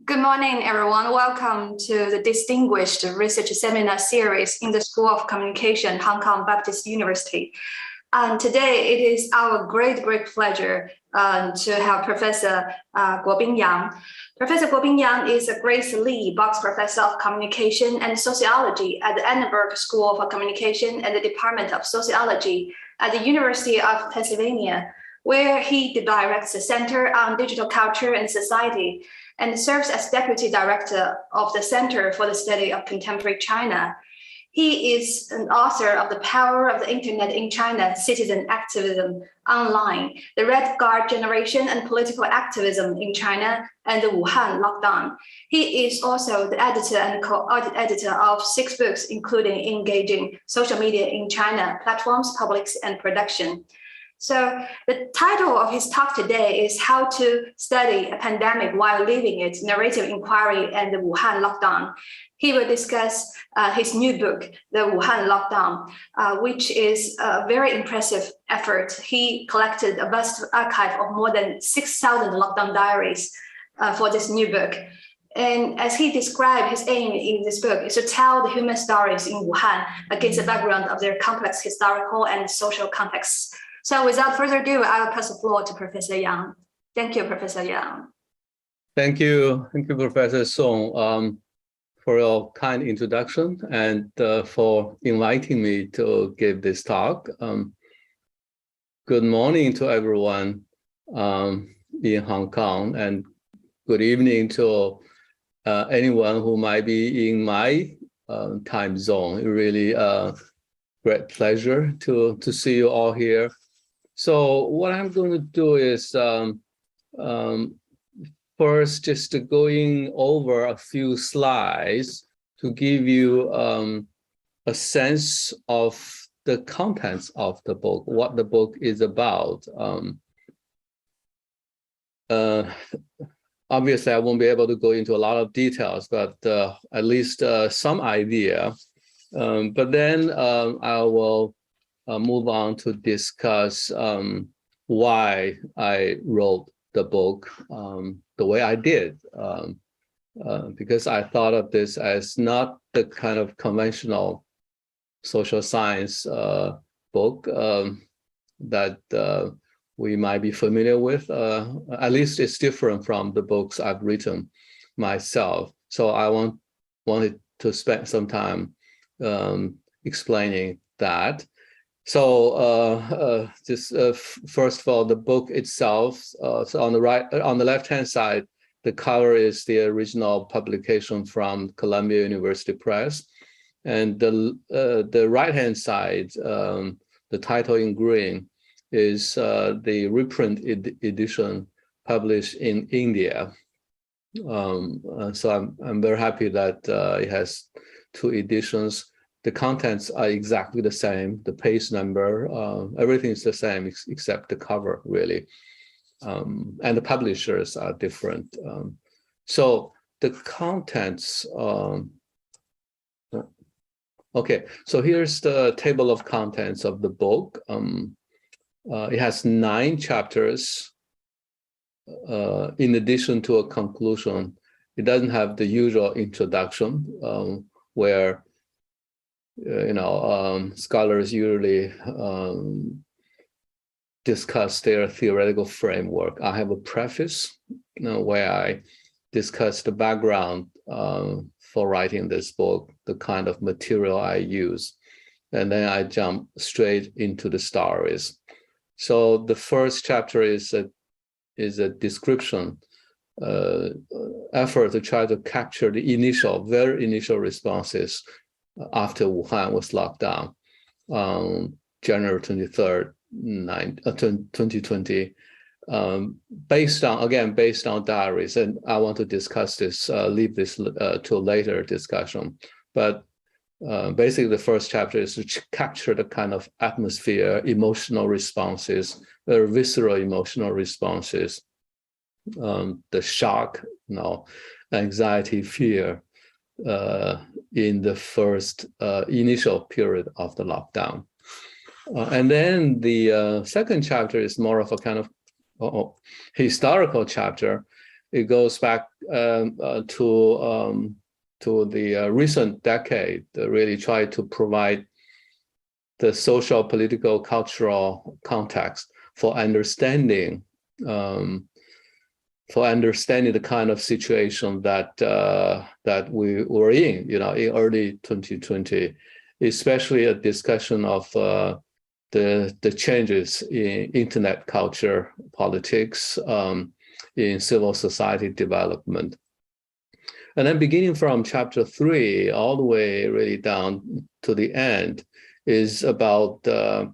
Good morning, everyone. Welcome to the Distinguished Research Seminar Series in the School of Communication, Hong Kong Baptist University. And today it is our great pleasure to have Professor Guobin Yang. Professor Guobin Yang is a Grace Lee Box Professor of Communication and Sociology at the Edinburgh School of Communication and the Department of Sociology at the University of Pennsylvania, where he directs the Center on Digital Culture and Society and serves as Deputy Director of the Center for the Study of Contemporary China. He is an author of The Power of the Internet in China, Citizen Activism Online, The Red Guard Generation and Political Activism in China, and the Wuhan Lockdown. He is also the editor and co-editor of 6 books, including Engaging Social Media in China, Platforms, Publics, and Production. So the title of his talk today is How to Study a Pandemic While Living It, Narrative Enquiry and the Wuhan Lockdown. He will discuss his new book, The Wuhan Lockdown, which is a very impressive effort. He collected a vast archive of more than 6,000 lockdown diaries for this new book. And as he described, his aim in this book is to tell the human stories in Wuhan against the background of their complex historical and social contexts. So without further ado, I will pass the floor to Professor Yang. Thank you, Professor Yang. Thank you, Professor Song, for your kind introduction and for inviting me to give this talk. Good morning to everyone in Hong Kong, and good evening to anyone who might be in my time zone. Really great pleasure to see you all here. So what I'm going to do is first just going over a few slides to give you a sense of the contents of the book, what the book is about. Obviously, I won't be able to go into a lot of details, but at least some idea. But then I will move on to discuss why I wrote the book the way I did, because I thought of this as not the kind of conventional social science book that we might be familiar with. At least it's different from the books I've written myself. So I wanted to spend some time explaining that. So just first of all, the book itself. So on the left-hand side, the cover is the original publication from Columbia University Press, and the right-hand side, the title in green, is the reprint edition published in India. So I'm very happy that it has 2 editions. The contents are exactly the same, the page number, everything is the same except the cover, really. And the publishers are different. So the contents, okay, so here's the table of contents of the book. It has 9 chapters in addition to a conclusion. It doesn't have the usual introduction where scholars usually discuss their theoretical framework. I have a preface where I discuss the background for writing this book, the kind of material I use, and then I jump straight into the stories. So the first chapter is a description, effort to try to capture the very initial responses after Wuhan was locked down on January 23rd, 2020, based on diaries. And I want to discuss this, leave this to a later discussion. But basically, the first chapter is to capture the kind of atmosphere, emotional responses, visceral emotional responses, the shock, anxiety, fear, in the first initial period of the lockdown. And then the second chapter is more of a kind of historical chapter, it goes back to the recent decade, really try to provide the social, political, cultural context for understanding the kind of situation that that we were in, in early 2020, especially a discussion of the changes in internet culture, politics, in civil society development. And then beginning from chapter 3 all the way really down to the end is about the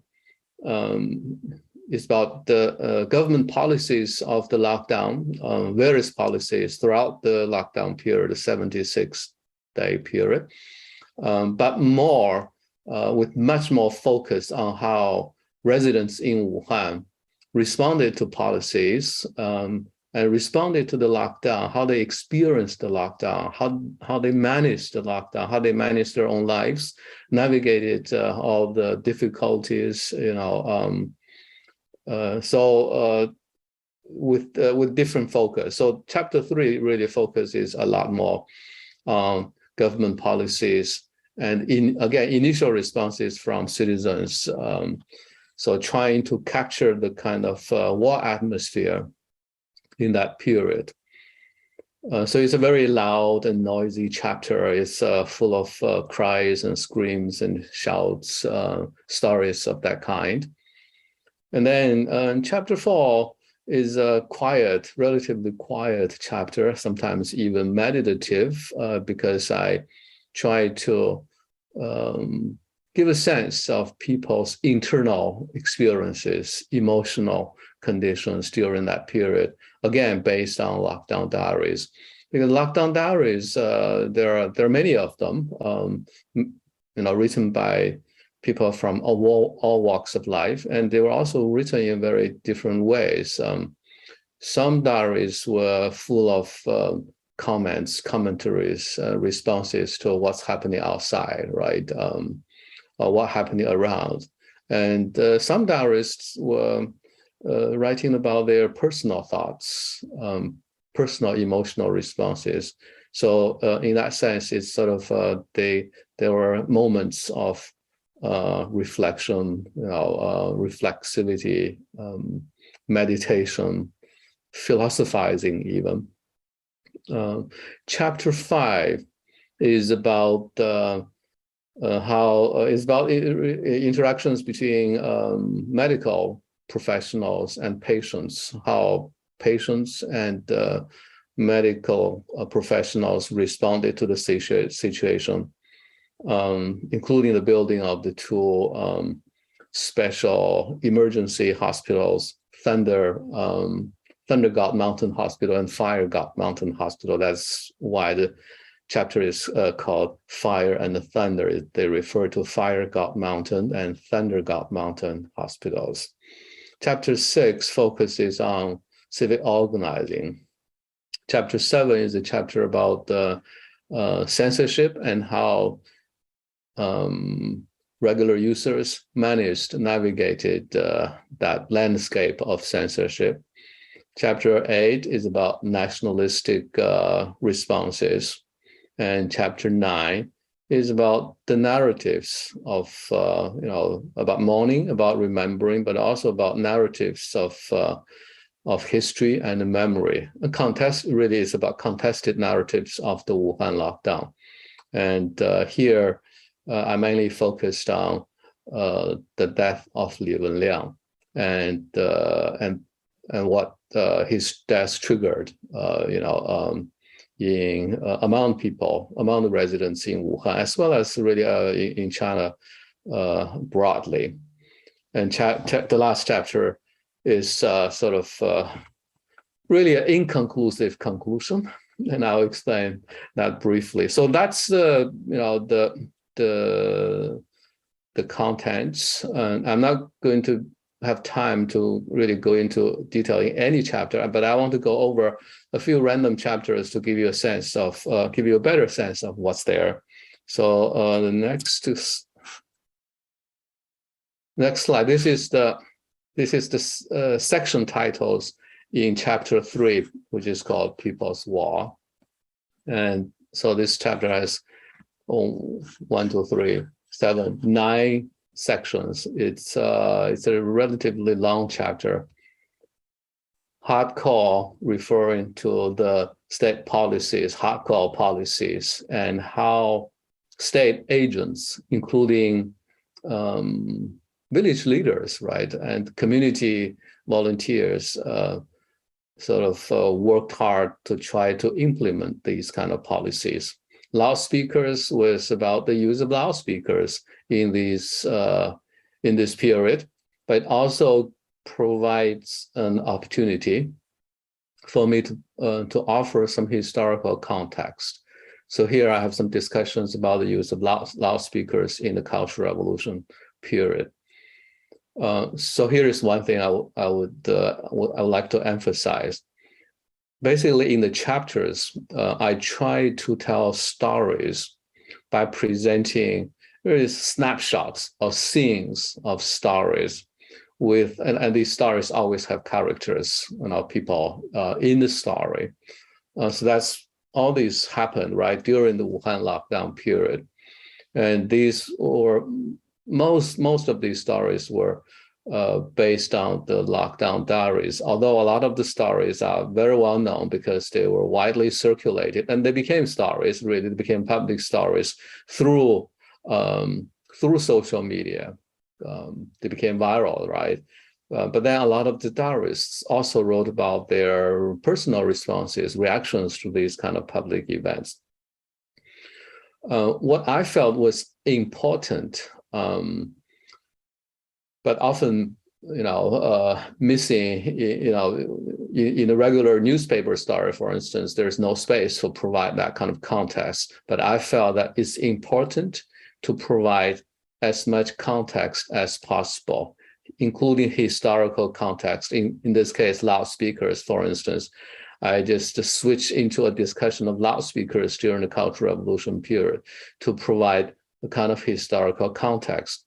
government policies of the lockdown, various policies throughout the lockdown period, the 76-day period, but more with much more focus on how residents in Wuhan responded to policies and responded to the lockdown, how they experienced the lockdown, how they managed the lockdown, how they managed their own lives, navigated all the difficulties, with different focus. So chapter 3 really focuses a lot more on government policies and initial responses from citizens. So trying to capture the kind of war atmosphere in that period. So it's a very loud and noisy chapter. It's full of cries and screams and shouts, stories of that kind. And then chapter 4 is a quiet, relatively quiet chapter, sometimes even meditative, because I try to give a sense of people's internal experiences, emotional conditions during that period, again, based on lockdown diaries. Because lockdown diaries, there are many of them, written by people from all walks of life, and they were also written in very different ways. Some diaries were full of comments, commentaries, responses to what's happening outside, right? Or what happening around. And some diarists were writing about their personal thoughts, personal emotional responses. So in that sense, it's sort of, there were moments of reflection, reflexivity, meditation, philosophizing even. Chapter 5 is about interactions between medical professionals and patients, how patients and medical professionals responded to the situation, including the building of the two special emergency hospitals, Thunder God Mountain Hospital and Fire God Mountain Hospital. That's why the chapter is called Fire and the Thunder. They refer to Fire God Mountain and Thunder God Mountain hospitals. Chapter 6 focuses on civic organizing. Chapter 7 is a chapter about censorship and how regular users managed, navigated that landscape of censorship. Chapter 8 is about nationalistic responses. And chapter 9 is about the narratives of, about mourning, about remembering, but also about narratives of history and memory. A contest really is about contested narratives of the Wuhan lockdown. And here, I mainly focused on the death of Li Wenliang and what his death triggered, among people, among the residents in Wuhan, as well as really in China broadly. And the last chapter is sort of really an inconclusive conclusion, and I'll explain that briefly. So that's the contents, and I'm not going to have time to really go into detail in any chapter, but I want to go over a few random chapters to give you a sense of, give you a better sense of what's there. So the next slide. This is the section titles in chapter 3, which is called People's War. And so this chapter has 1, 2, 3, 7, 9 sections. It's a relatively long chapter. Hardcore referring to the state policies, hardcore policies, and how state agents, including village leaders, right, and community volunteers, worked hard to try to implement these kind of policies. Loudspeakers was about the use of loudspeakers in this period, but also provides an opportunity for me to offer some historical context. So here I have some discussions about the use of loudspeakers in the Cultural Revolution period. So here is one thing I would like to emphasize. Basically, in the chapters, I try to tell stories by presenting various snapshots of scenes of stories and these stories always have characters, people in the story. So that's all these happened right during the Wuhan lockdown period, and these or most of these stories were based on the lockdown diaries. Although a lot of the stories are very well known because they were widely circulated, and they became stories. Really, they became public stories through social media. They became viral, right? But then a lot of the diarists also wrote about their personal responses, reactions to these kind of public events. What I felt was important, but often, missing, in a regular newspaper story, for instance, there's no space to provide that kind of context. But I felt that it's important to provide as much context as possible, including historical context. In this case, loudspeakers, for instance. I just switched into a discussion of loudspeakers during the Cultural Revolution period to provide a kind of historical context.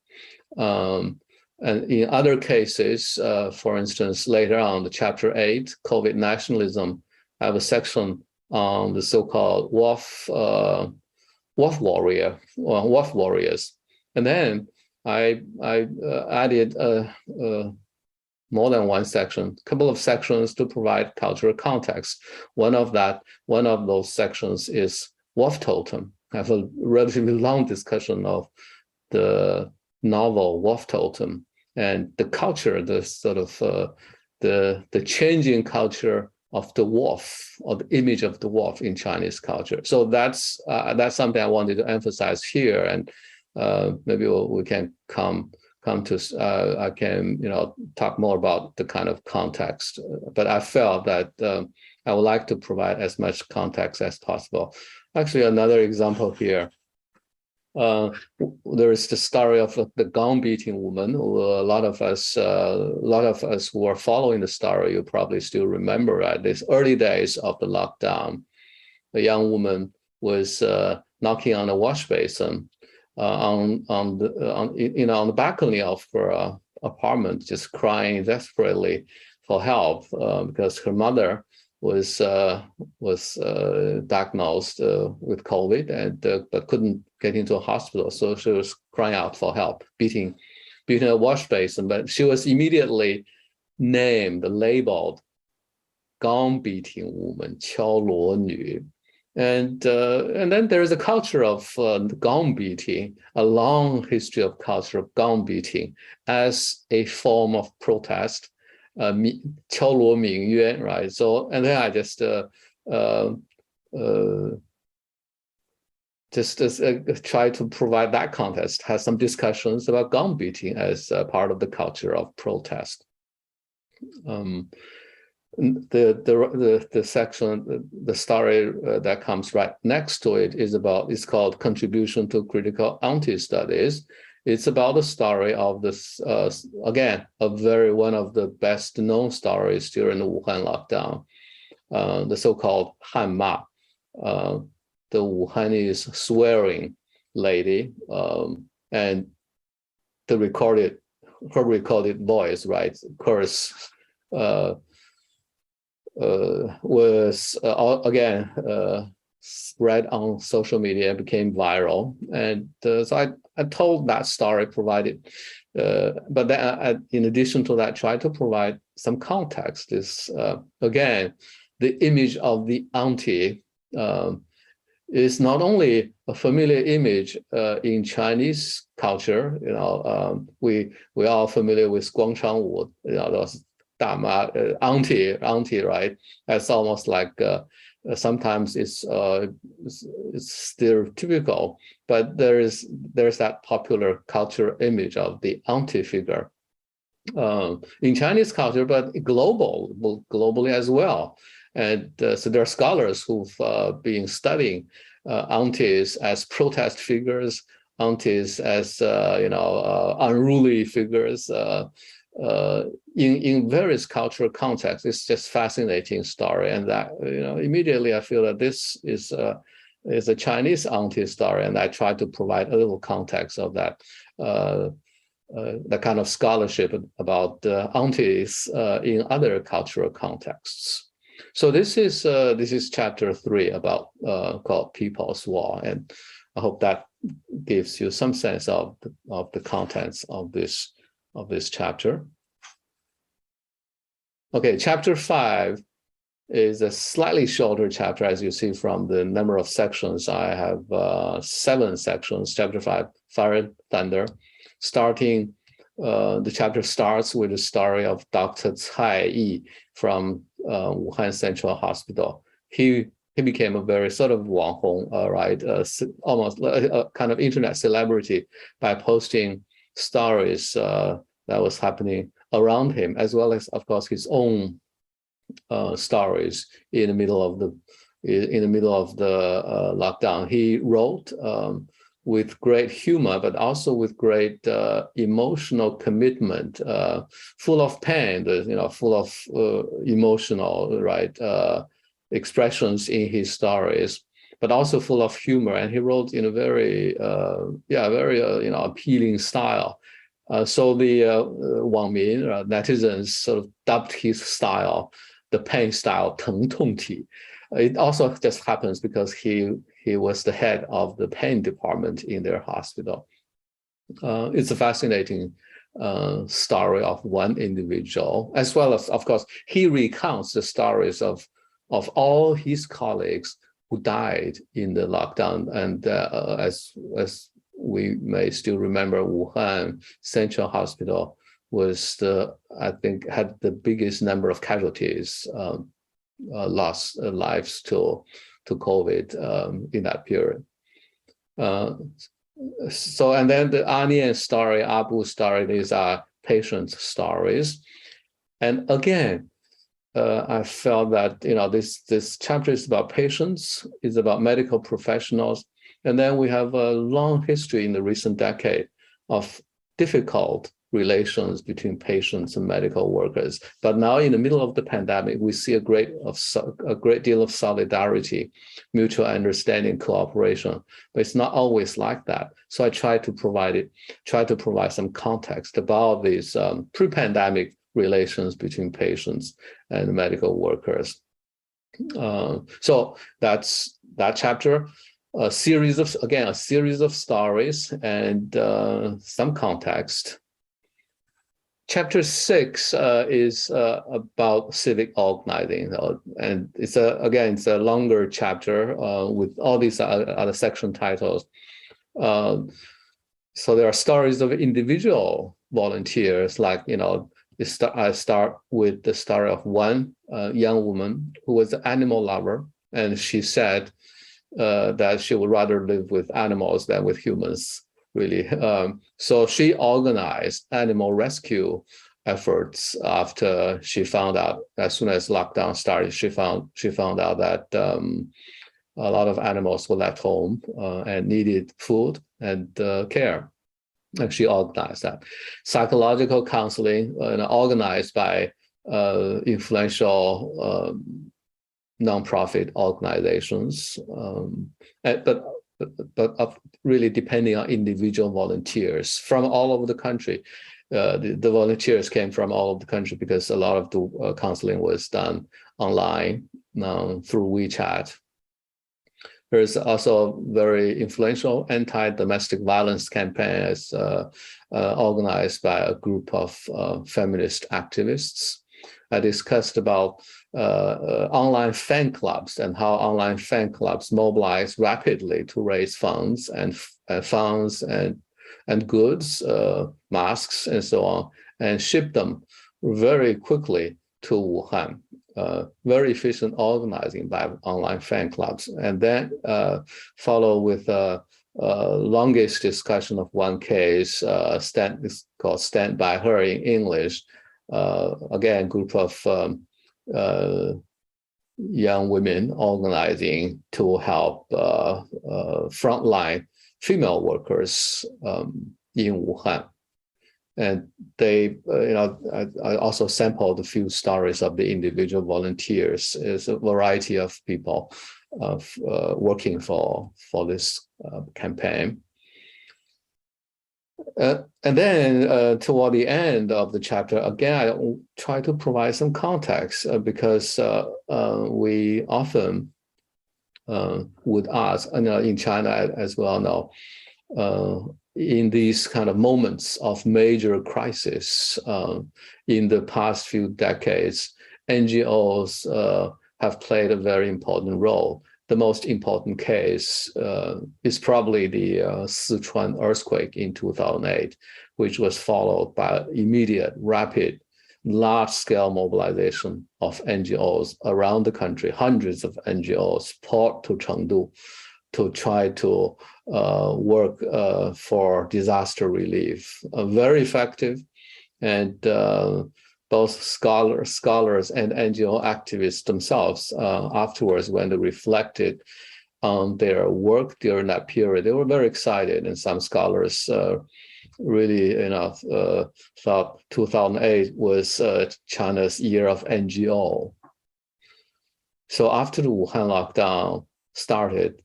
And in other cases, for instance, later on, the chapter 8, COVID nationalism, I have a section on the so-called wolf warriors. And then I added more than one section, a couple of sections to provide cultural context. One of those sections is wolf totem. I have a relatively long discussion of the novel Wolf Totem and the culture, the changing culture of the wolf, or the image of the wolf in Chinese culture. So that's something I wanted to emphasize here, and maybe we can come to. I can talk more about the kind of context, but I felt that I would like to provide as much context as possible. Actually, another example here. There is the story of the gong beating woman. A lot of us who are following the story, you probably still remember, right? These early days of the lockdown, a young woman was knocking on a wash basin on the balcony of her apartment, just crying desperately for help because her mother was diagnosed with COVID but couldn't get into a hospital, so she was crying out for help, beating a wash basin. But she was immediately labeled gong beating woman, 敲锣女. And then there is a culture of gong beating, a long history of culture of gong beating as a form of protest, 敲锣鸣冤, right? So, and then I just try to provide that context, have some discussions about gong beating as part of the culture of protest. The section, the story that comes right next to it is called Contribution to Critical Anti-Studies. It's about the story of this, again, one of the best known stories during the Wuhan lockdown, the so-called Hanma, the Wuhanese swearing lady, and her recorded voice, right, curse was again spread on social media, became viral, and so I told that story, provided, but then in addition to that, tried to provide some context. Is again, the image of the auntie is not only a familiar image in Chinese culture. We all familiar with 广场舞, those 大妈, auntie, right? That's almost like sometimes it's stereotypical, but there's that popular cultural image of the auntie figure in Chinese culture, but globally as well. And so there are scholars who've been studying aunties as protest figures, aunties as unruly figures in various cultural contexts. It's just fascinating story, and that immediately I feel that this is a Chinese auntie story, and I try to provide a little context of that. The kind of scholarship about aunties in other cultural contexts. So this is chapter 3 about called People's War, and I hope that gives you some sense of the contents of this chapter. Okay, chapter 5 is a slightly shorter chapter, as you see from the number of sections. I have 7 sections. Chapter 5, Fire and Thunder. Starting, the chapter starts with the story of Dr. Cai Yi from Wuhan Central Hospital. He became a very sort of 网红, right? Almost a kind of internet celebrity by posting stories that was happening around him, as well as, of course, his own stories in the middle of the lockdown. He wrote with great humor, but also with great emotional commitment, full of pain, full of emotional, right, expressions in his stories, but also full of humor. And he wrote in a very, appealing style. So the Wang Min, netizens, sort of dubbed his style the pain style, 疼痛体. It also just happens because he was the head of the pain department in their hospital. It's a fascinating story of one individual, as well as, of course, he recounts the stories of all his colleagues who died in the lockdown. And as we may still remember, Wuhan Central Hospital was I think had the biggest number of casualties, lost lives to COVID in that period. So, and then the Anian story, Abu story, these are patient stories. And again, I felt that this chapter is about patients, is about medical professionals, and then we have a long history in the recent decade of difficult relations between patients and medical workers. But now, in the middle of the pandemic, we see a great deal of solidarity, mutual understanding, cooperation. But it's not always like that. So I try to provide some context about these pre-pandemic relations between patients and medical workers. So that's that chapter. A series of stories and some context. Chapter 6 is about civic organizing, and it's a longer chapter with all these other section titles. So there are stories of individual volunteers, like I start with the story of one young woman who was an animal lover, and she said that she would rather live with animals than with humans, really. So she organized animal rescue efforts after she found out, as soon as lockdown started, she found out that a lot of animals were left home and needed food and care. And she organized that. Psychological counseling organized by influential nonprofit organizations, but really depending on individual volunteers from all over the country. the volunteers came from all over the country because a lot of the counseling was done online through WeChat. There's also a very influential anti-domestic violence campaign organized by a group of feminist activists. I discussed about online fan clubs and how online fan clubs mobilize rapidly to raise funds and goods, masks, and so on, and ship them very quickly to Wuhan. Very efficient organizing by online fan clubs, and then follow with a longest discussion of one case, it's called "Stand by Her" in English. Again, group of young women organizing to help frontline female workers in Wuhan. And they, I also sampled a few stories of the individual volunteers. It's a variety of people working for this campaign. And then toward the end of the chapter, again, I try to provide some context because we often would ask, in China as well now, in these kind of moments of major crisis in the past few decades, NGOs have played a very important role. The most important case is probably the Sichuan earthquake in 2008, which was followed by immediate, rapid, large-scale mobilization of NGOs around the country. Hundreds of NGOs poured to Chengdu to try to work for disaster relief. Very effective, and both scholars and NGO activists themselves afterwards, when they reflected on their work during that period, they were very excited, and some scholars really thought 2008 was China's year of NGO. So after the Wuhan lockdown started,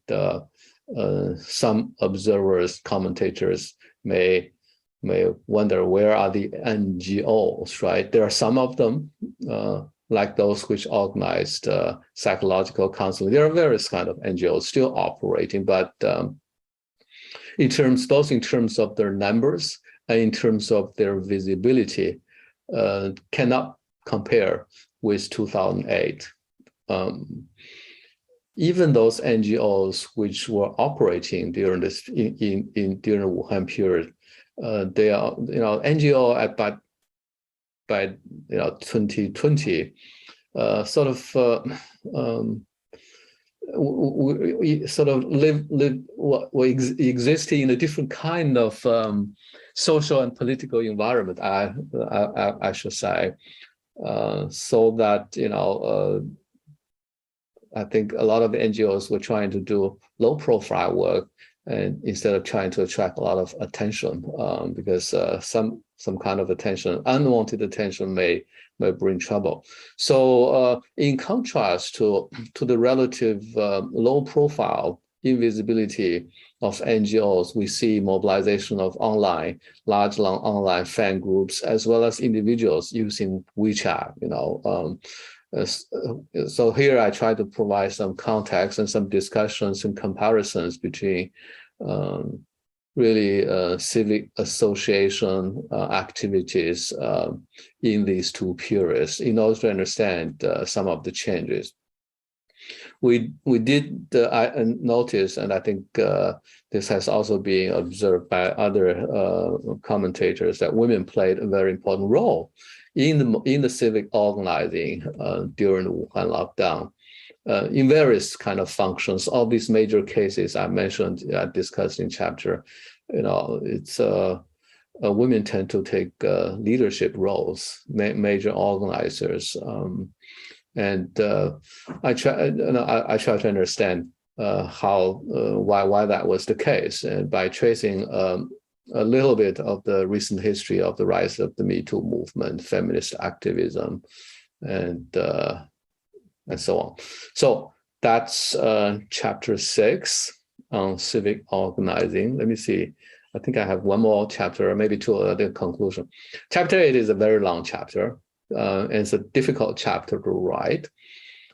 some observers, commentators may wonder, where are the NGOs, right? There are some of them, like those which organized psychological counseling. There are various kind of NGOs still operating, but both in terms of their numbers and in terms of their visibility, cannot compare with 2008. Even those NGOs which were operating during this during the Wuhan period, they are NGO by 2020 existing in a different kind of social and political environment, I should say, so that I think a lot of the NGOs were trying to do low-profile work, and instead of trying to attract a lot of attention, because some kind of attention, unwanted attention, may bring trouble. So, in contrast to the relative low-profile invisibility of NGOs, we see mobilization of large online fan groups, as well as individuals using WeChat. So here I try to provide some context and some discussions and comparisons between really civic association activities in these two periods in order to understand some of the changes. We did notice, and I think this has also been observed by other commentators, that women played a very important role in the civic organizing during the Wuhan lockdown, in various kind of functions. All these major cases I mentioned, discussed in chapter, it's women tend to take leadership roles, major organizers, and I try to understand why that was the case, and by tracing a little bit of the recent history of the rise of the Me Too movement, feminist activism, and so on. So that's chapter 6 on civic organizing. Let me see. I think I have one more chapter, maybe two, the conclusion. Chapter 8 is a very long chapter. And it's a difficult chapter to write.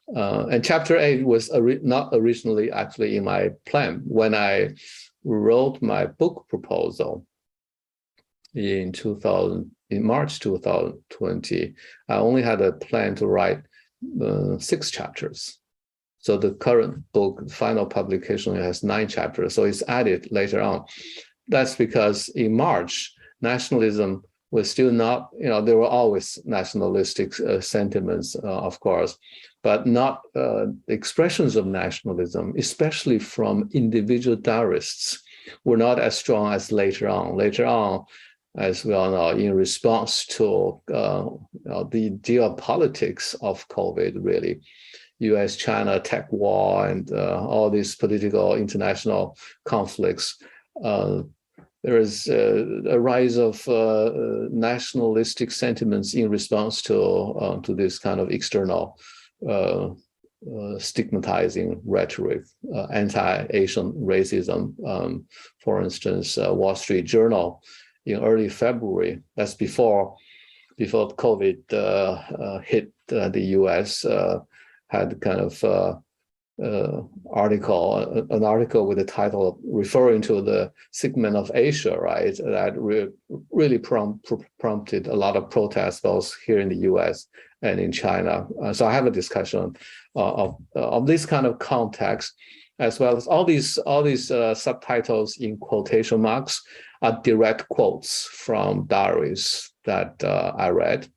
And chapter 8 was not originally actually in my plan. When I wrote my book proposal in March 2020, I only had a plan to write 6 chapters. So the current book, final publication, has 9 chapters. So it's added later on. That's because in March, nationalism was still not, there were always nationalistic sentiments, of course, but not expressions of nationalism, especially from individual diarists, were not as strong as later on. Later on, as we all know, in response to the geopolitics of COVID, really, US-China tech war and all these political international conflicts, there is a rise of nationalistic sentiments in response to this kind of external stigmatizing rhetoric, anti-Asian racism. For instance, Wall Street Journal in early February, that's before COVID hit the US, had kind of an article with the title referring to the segment of Asia, right? That really prompted a lot of protests both here in the US and in China. So I have a discussion of this kind of context, as well as all these subtitles in quotation marks are direct quotes from diaries that I read,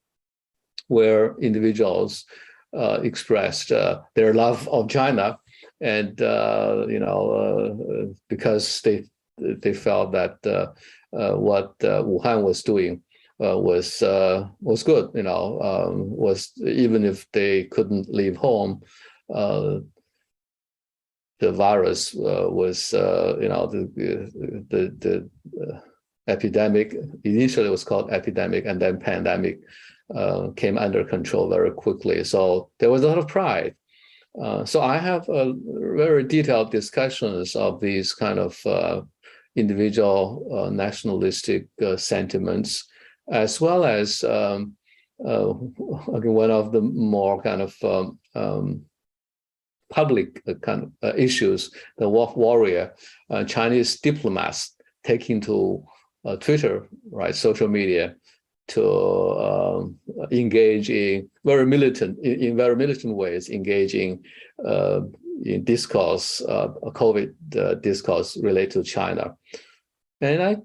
where individuals expressed their love of China, and because they felt that what Wuhan was doing was good, was, even if they couldn't leave home, the virus was the epidemic. Initially it was called epidemic, and then pandemic came under control very quickly. So there was a lot of pride. So I have very detailed discussions of these kind of individual nationalistic sentiments, as well as one of the more kind of public kind of issues, the wolf warrior, Chinese diplomats taking to Twitter, right, social media, to engage in very militant ways, engaging in discourse, COVID discourse related to China. And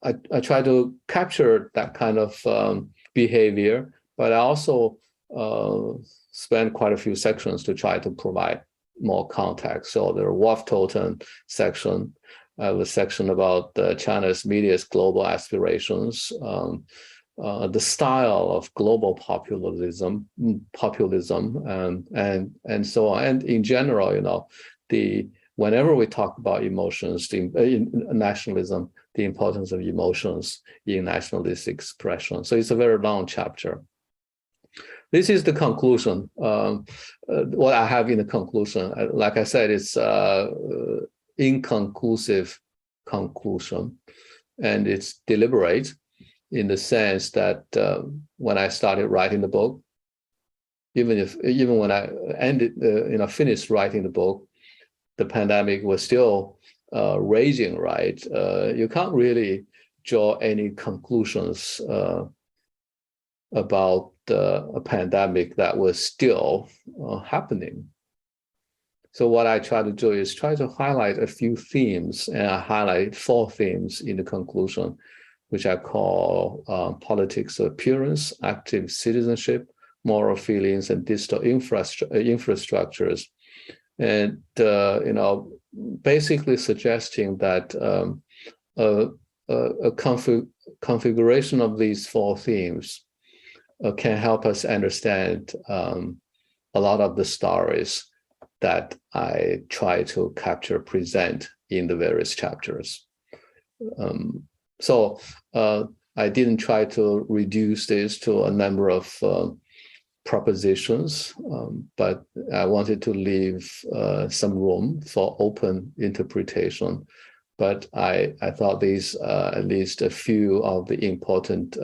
I try to capture that kind of behavior, but I also spend quite a few sections to try to provide more context. So the Wolf Totem section, I have a section about China's media's global aspirations, the style of global populism, and so on. And in general, whenever we talk about emotions, in nationalism, the importance of emotions in nationalist expression. So it's a very long chapter. This is the conclusion. What I have in the conclusion, like I said, it's inconclusive conclusion, and it's deliberate in the sense that when I started writing the book, even when I finished writing the book, the pandemic was still raging, right? You can't really draw any conclusions about a pandemic that was still happening. So what I try to do is try to highlight a few themes, and I highlight 4 themes in the conclusion, which I call politics of appearance, active citizenship, moral feelings, and digital infrastructures. And, basically suggesting that a configuration of these 4 themes can help us understand a lot of the stories that I try to present in the various chapters. So I didn't try to reduce this to a number of propositions, but I wanted to leave some room for open interpretation but I thought these at least a few of the important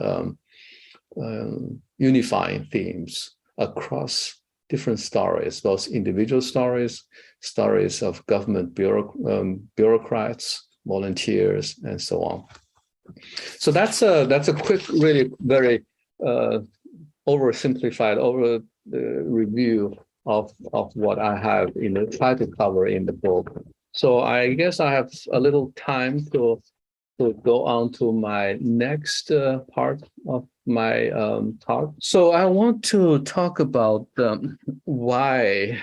unifying themes across different stories, both individual stories, stories of government bureaucrats, volunteers, and so on. So that's a quick, really very oversimplified review of what I have tried to cover in the book. So I guess I have a little time to go on to my next part of my talk. So I want to talk about why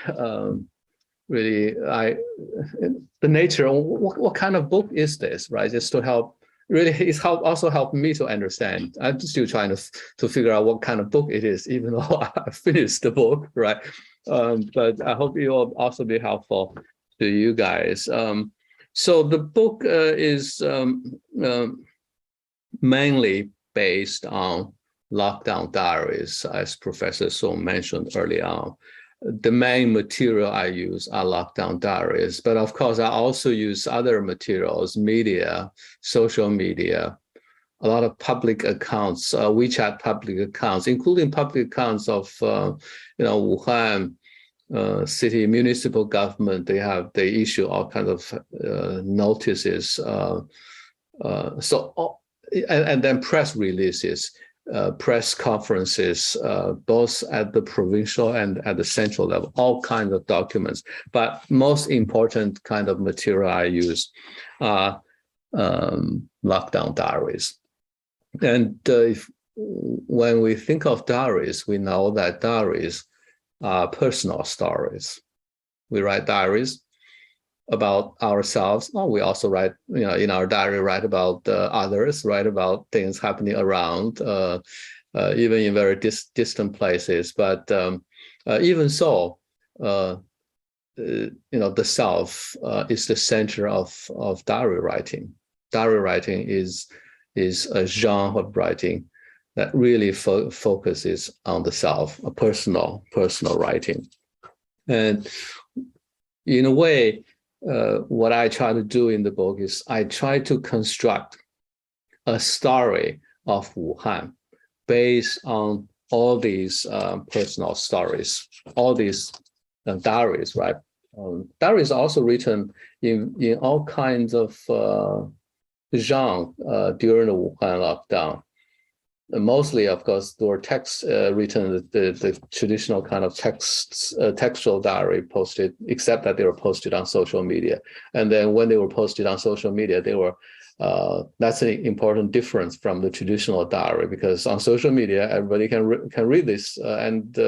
really the nature, what kind of book is this, right? Just to help, really, it's also helped me to understand. I'm still trying to figure out what kind of book it is, even though I finished the book, right? But I hope it will also be helpful to you guys. So the book is mainly based on lockdown diaries, as Professor Song mentioned early on. The main material I use are lockdown diaries, but of course I also use other materials, media, social media, a lot of public accounts, WeChat public accounts, including public accounts of Wuhan city municipal government. They issue all kinds of notices. And then press releases, press conferences, both at the provincial and at the central level, all kinds of documents. But most important kind of material I use are lockdown diaries. And when we think of diaries, we know that diaries are personal stories. We write diaries about ourselves. Oh, we also write, in our diary, write about others, write about things happening around, even in very distant places. But even so, the self is the center of diary writing. Diary writing is a genre of writing that really focuses on the self, a personal writing. And in a way, what I try to do in the book is I try to construct a story of Wuhan based on all these personal stories, all these diaries, right? Diaries are also written in all kinds of genre during the Wuhan lockdown. Mostly, of course, there were texts written, the traditional kind of textual diary posted, except that they were posted on social media. And then when they were posted on social media, they were, that's an important difference from the traditional diary, because on social media, everybody can read this and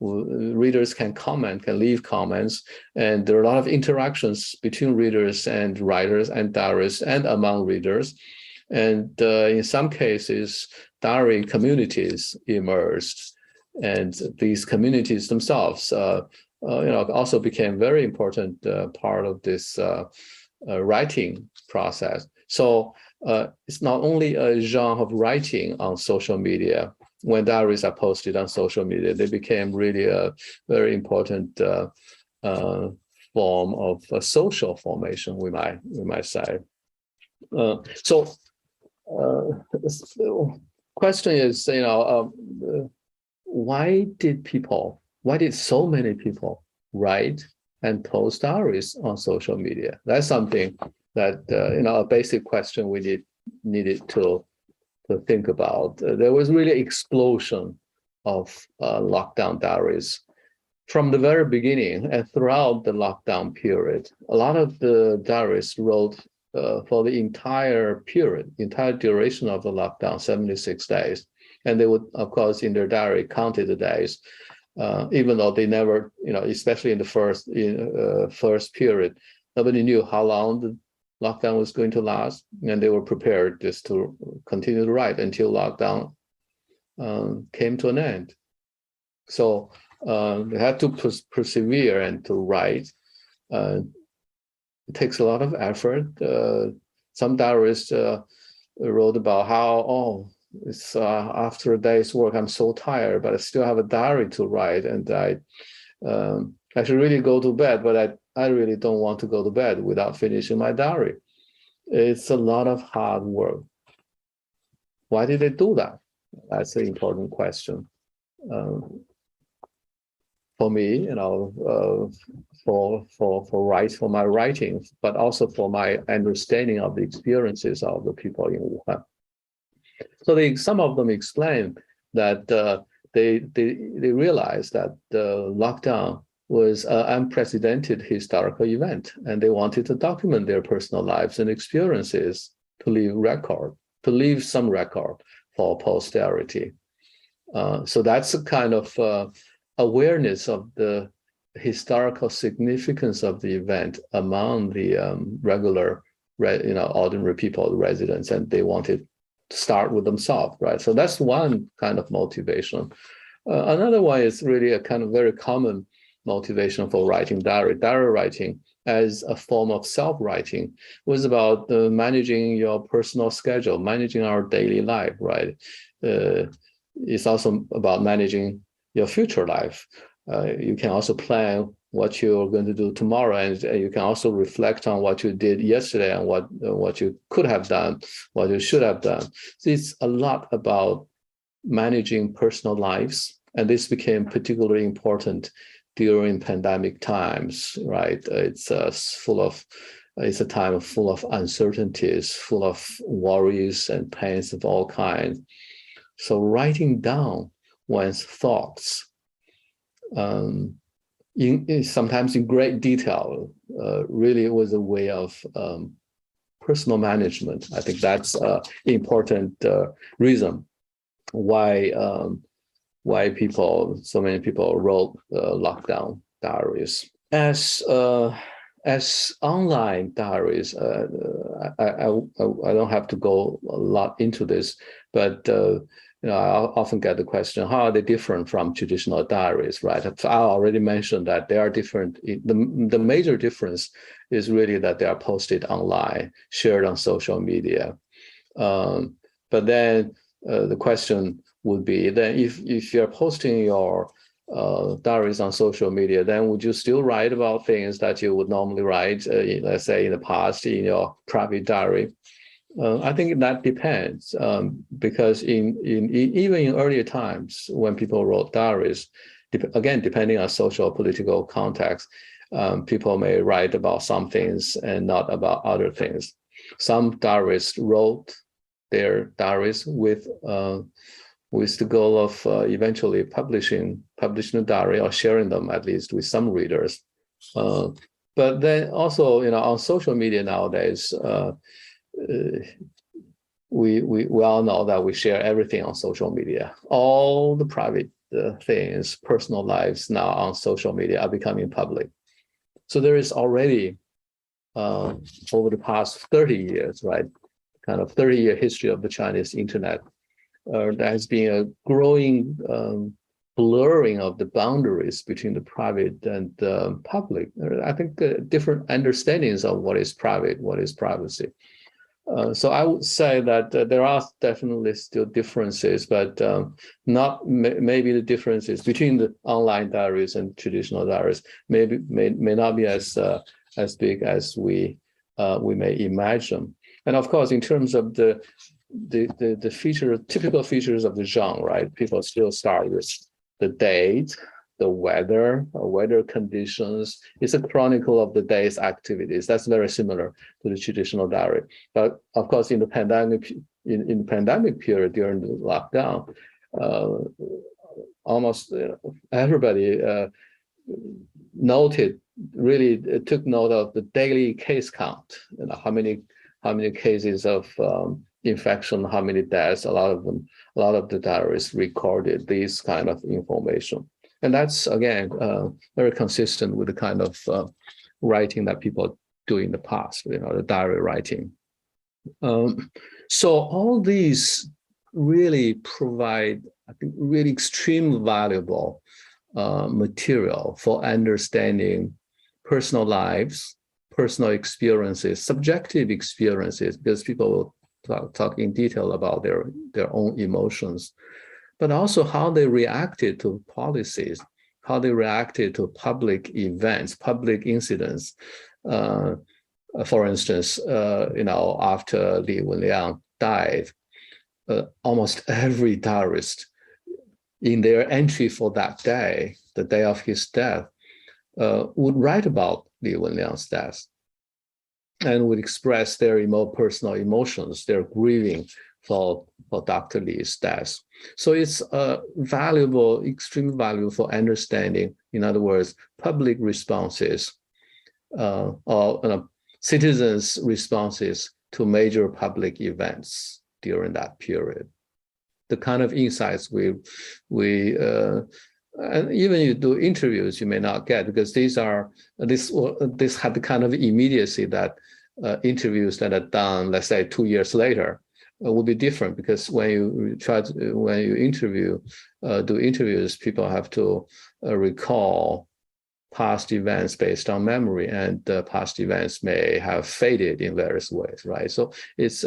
readers can comment, can leave comments. And there are a lot of interactions between readers and writers and diarists and among readers. And in some cases, diary communities emerged, and these communities themselves, also became very important part of this writing process. So it's not only a genre of writing on social media. When diaries are posted on social media, they became really a very important form of social formation, we might say. Question is, why did so many people write and post diaries on social media? That's something that, a basic question we needed to think about. There was really explosion of lockdown diaries from the very beginning and throughout the lockdown period. A lot of the diarists wrote for the entire period, entire duration of the lockdown, 76 days. And they would, of course, in their diary, counted the days, even though they never, especially in the first period, nobody knew how long the lockdown was going to last. And they were prepared just to continue to write until lockdown came to an end. So they had to persevere and to write. It takes a lot of effort. Some diarists wrote about how, it's after a day's work, I'm so tired, but I still have a diary to write, and I should really go to bed, but I really don't want to go to bed without finishing my diary. It's a lot of hard work. Why did they do that? That's an important question. For me, for my writings, but also for my understanding of the experiences of the people in Wuhan. So some of them explain that they realized that the lockdown was an unprecedented historical event, and they wanted to document their personal lives and experiences to leave some record for posterity. So that's a kind of awareness of the historical significance of the event among the regular, ordinary people, residents, and they wanted to start with themselves, right? So that's one kind of motivation. Another one is really a kind of very common motivation for writing diary. Diary writing as a form of self-writing was about managing your personal schedule, managing our daily life, right? It's also about managing your future life. You can also plan what you're going to do tomorrow, and you can also reflect on what you did yesterday and what you could have done, what you should have done. So it's a lot about managing personal lives, and this became particularly important during pandemic times, right? It's a time full of uncertainties, full of worries and pains of all kinds. So writing down one's thoughts, sometimes in great detail, really was a way of personal management. I think that's an important reason why so many people wrote lockdown diaries. As online diaries, I don't have to go a lot into this, but I often get the question, how are they different from traditional diaries, right? I already mentioned that they are different. The major difference is really that they are posted online, shared on social media. But then the question would be, then if you're posting your diaries on social media, then would you still write about things that you would normally write, let's say in the past, in your private diary? I think that depends, because even in earlier times when people wrote diaries, again, depending on social political context, people may write about some things and not about other things. Some diarists wrote their diaries with the goal of eventually publishing the diary or sharing them at least with some readers. But then also, on social media nowadays, we all know that we share everything on social media. All the private things, personal lives now on social media are becoming public. So there is already, over the past 30 years, right, kind of 30-year history of the Chinese internet, there has been a growing blurring of the boundaries between the private and public. I think different understandings of what is private, what is privacy. So I would say that there are definitely still differences, but not maybe the differences between the online diaries and traditional diaries may not be as big as we may imagine. And of course, in terms of the typical features of the genre, right? People still start with the date, the weather conditions. It's a chronicle of the day's activities. That's very similar to the traditional diary. But of course, in the pandemic, in the pandemic period during the lockdown, almost everybody took note of the daily case count. How many cases of infection, how many deaths. A lot of the diaries recorded these kind of information. And that's, again, very consistent with the kind of writing that people do in the past, the diary writing. So all these really provide, I think, really extremely valuable material for understanding personal lives, personal experiences, subjective experiences, because people will talk in detail about their own emotions, but also how they reacted to policies, how they reacted to public events, public incidents, For instance, after Li Wenliang died, almost every diarist in their entry for that day, the day of his death, would write about Li Wenliang's death and would express their personal emotions, their grieving for Dr. Li's death. So it's valuable, extremely valuable for understanding, in other words, public responses or citizens' responses to major public events during that period. The kind of insights and even you do interviews, you may not get, because this had the kind of immediacy that interviews that are done, let's say 2 years later, will be different, because when you do interviews, people have to recall past events based on memory, and past events may have faded in various ways, right? So it's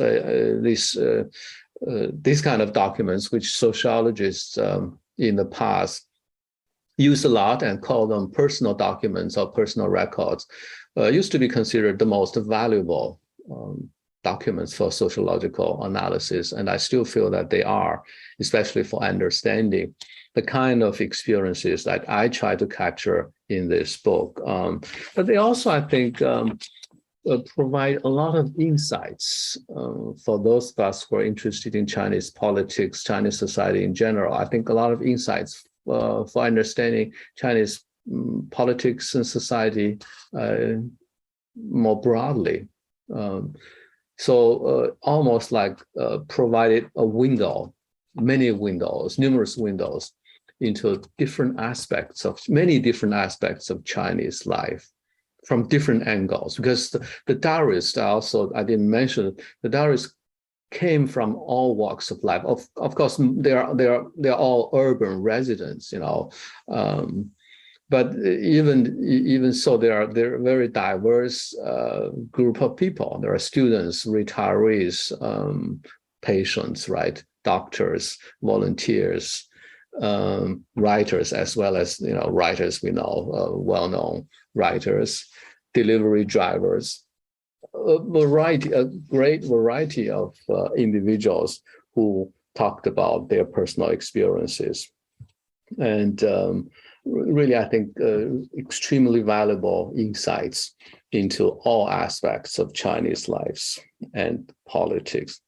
these kind of documents, which sociologists in the past use a lot and call them personal documents or personal records, used to be considered the most valuable documents for sociological analysis. And I still feel that they are, especially for understanding the kind of experiences that I try to capture in this book. But they also, I think, provide a lot of insights for those of us who are interested in Chinese politics, Chinese society in general. I think a lot of insights for understanding Chinese politics and society more broadly. So almost like provided a window, numerous windows into many different aspects of Chinese life from different angles. Because the diarists I didn't mention, the diarists came from all walks of life. Of course, they're all urban residents, but even so, they're a very diverse group of people. There are students, retirees, patients, right? Doctors, volunteers, writers, as well as writers we know, well-known writers, delivery drivers. A great variety of individuals who talked about their personal experiences. And really, I think, extremely valuable insights into all aspects of Chinese lives and politics.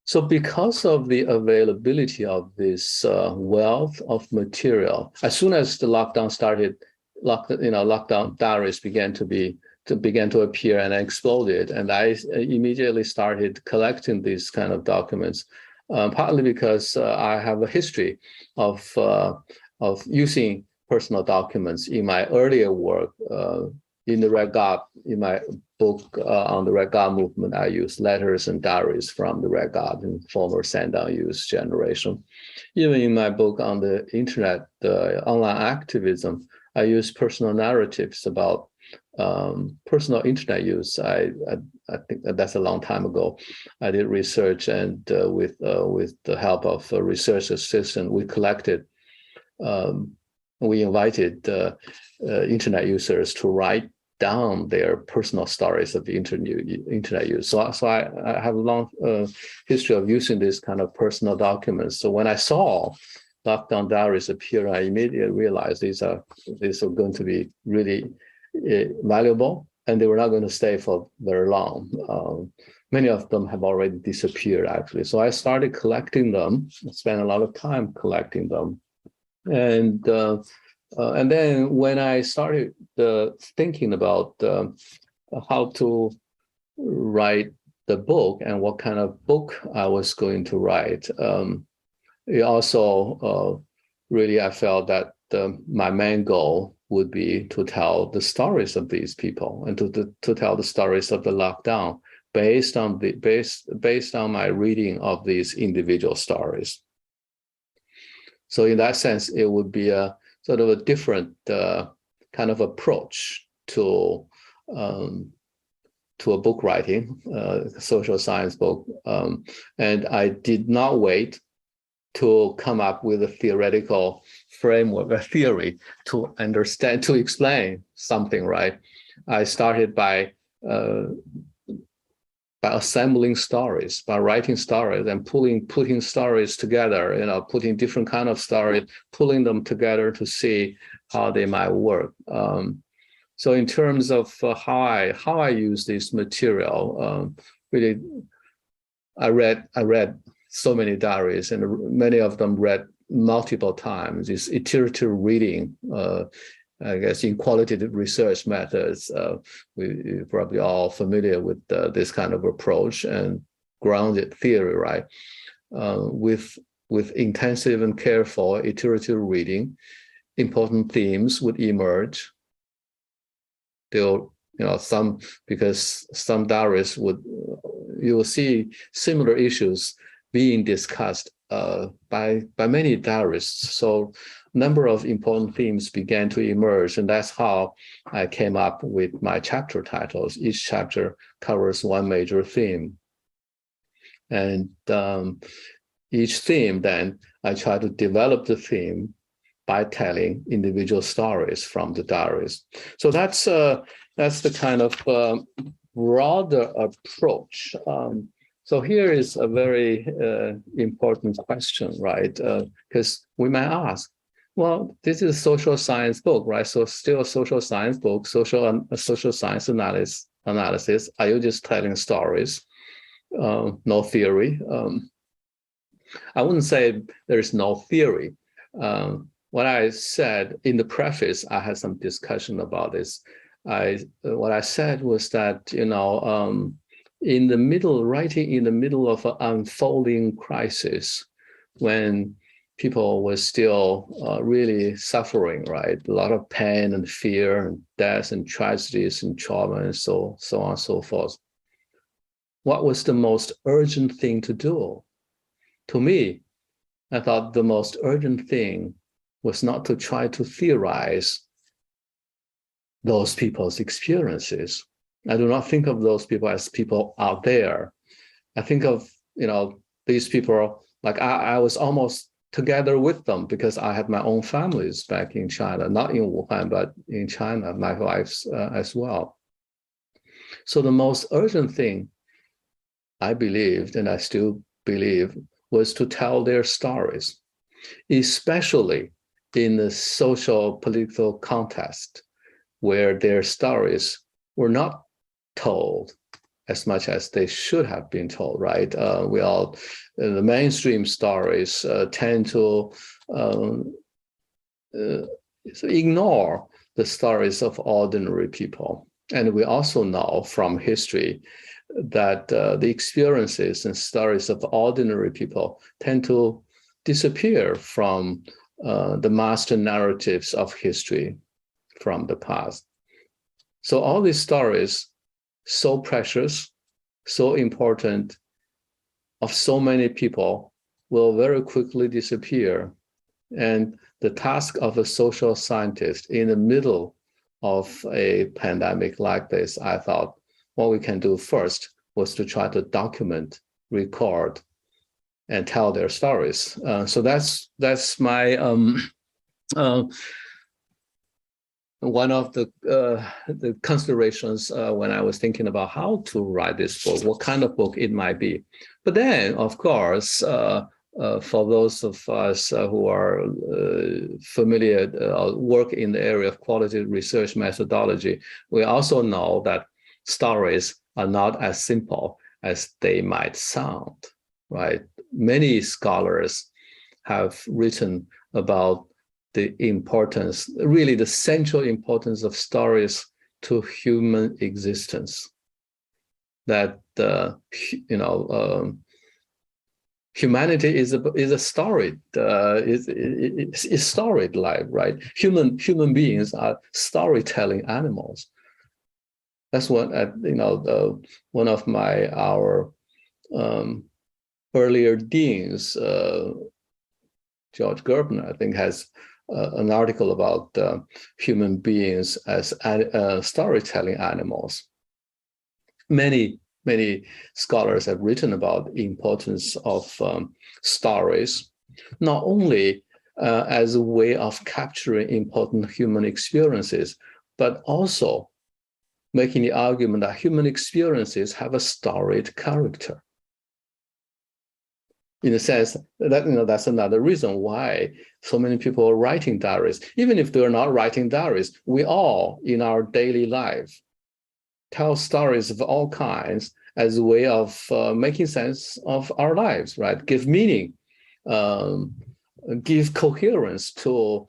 So because of the availability of this wealth of material, as soon as the lockdown started, lockdown diaries began to appear and exploded. And I immediately started collecting these kind of documents, partly because I have a history of using personal documents in my earlier work. In the Red Guard, in my book on the Red Guard movement, I use letters and diaries from the Red Guard and former Sandown youth generation. Even in my book on the internet, online activism, I use personal narratives about personal internet use. I think that's a long time ago. I did research, and with the help of a research assistant, we invited internet users to write down their personal stories of the internet use. So I have a long history of using this kind of personal documents. So when I saw lockdown diaries appear, I immediately realized these are going to be really valuable, and they were not going to stay for very long. Many of them have already disappeared, actually. So I started collecting them, spent a lot of time collecting them. And then when I started thinking about how to write the book and what kind of book I was going to write, it also really, I felt that my main goal would be to tell the stories of these people and to tell the stories of the lockdown based on my reading of these individual stories. So in that sense, it would be a sort of a different kind of approach to a book writing, social science book. And I did not wait to come up with a theoretical framework, a theory to explain something, right? I started by by assembling stories, by writing stories and putting stories together, putting different kind of stories, pulling them together to see how they might work. So in terms of how I use this material, really, I read so many diaries, and many of them read multiple times. This iterative reading, I guess, in qualitative research methods, we're probably all familiar with this kind of approach and grounded theory, right? With intensive and careful iterative reading, important themes would emerge. Because some diaries you will see similar issues being discussed by many diarists. So a number of important themes began to emerge, and that's how I came up with my chapter titles. Each chapter covers one major theme. And each theme, then, I try to develop the theme by telling individual stories from the diaries. So that's the kind of broader approach. So here is a very important question, right? Because we might ask, well, this is a social science book, right? So still a social science book, social science analysis. Are you just telling stories? No theory. I wouldn't say there is no theory. What I said in the preface, I had some discussion about this. What I said was that, writing in the middle of an unfolding crisis, when people were still really suffering, right? A lot of pain and fear and death and tragedies and trauma and so on and so forth. What was the most urgent thing to do? To me, I thought the most urgent thing was not to try to theorize those people's experiences. I do not think of those people as people out there. I think of, these people, like I was almost together with them because I had my own families back in China, not in Wuhan, but in China, my wife's as well. So the most urgent thing I believed, and I still believe, was to tell their stories, especially in the social political context where their stories were not told as much as they should have been told, right? The mainstream stories tend to ignore the stories of ordinary people. And we also know from history that the experiences and stories of ordinary people tend to disappear from the master narratives of history from the past. So all these stories, so precious, so important, of so many people, will very quickly disappear. And the task of a social scientist in the middle of a pandemic like this, I thought what we can do first was to try to document, record, and tell their stories. So that's my one of the considerations when I was thinking about how to write this book, what kind of book it might be. But then, of course, for those of us who are familiar, work in the area of qualitative research methodology, we also know that stories are not as simple as they might sound, right? Many scholars have written about the importance, really the central importance of stories to human existence. That humanity is a storied, is storied life, right? Human beings are storytelling animals. That's what one of our earlier deans, George Guobin, I think, has an article about human beings as storytelling animals. Many scholars have written about the importance of stories, not only as a way of capturing important human experiences, but also making the argument that human experiences have a storied character. In a sense that that's another reason why so many people are writing diaries. Even if they're not writing diaries, we all in our daily life tell stories of all kinds as a way of making sense of our lives, right? Give meaning, give coherence to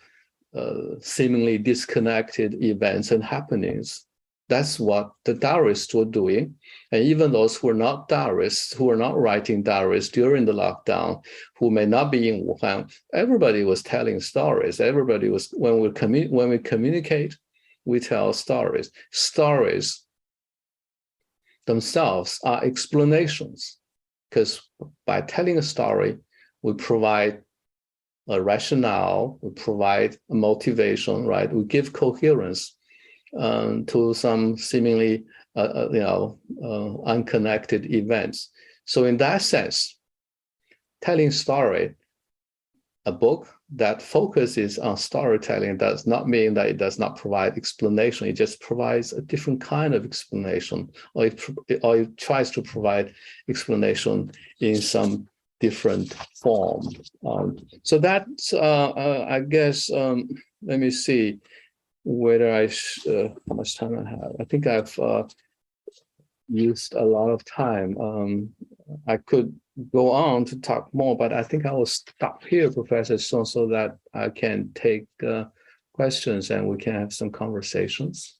seemingly disconnected events and happenings. That's what the diarists were doing. And even those who are not diarists, who are not writing diaries during the lockdown, who may not be in Wuhan, everybody was telling stories. Everybody was, when we communicate, we tell stories. Stories themselves are explanations, because by telling a story, we provide a rationale, we provide a motivation, right? We give coherence to some seemingly unconnected events. So in that sense, telling story, a book that focuses on storytelling does not mean that it does not provide explanation. It just provides a different kind of explanation, or it tries to provide explanation in some different form. So that's, I guess, let me see whether how much time I have. I think I've used a lot of time. I could go on to talk more, but I think I will stop here, Professor Song, so that I can take questions and we can have some conversations.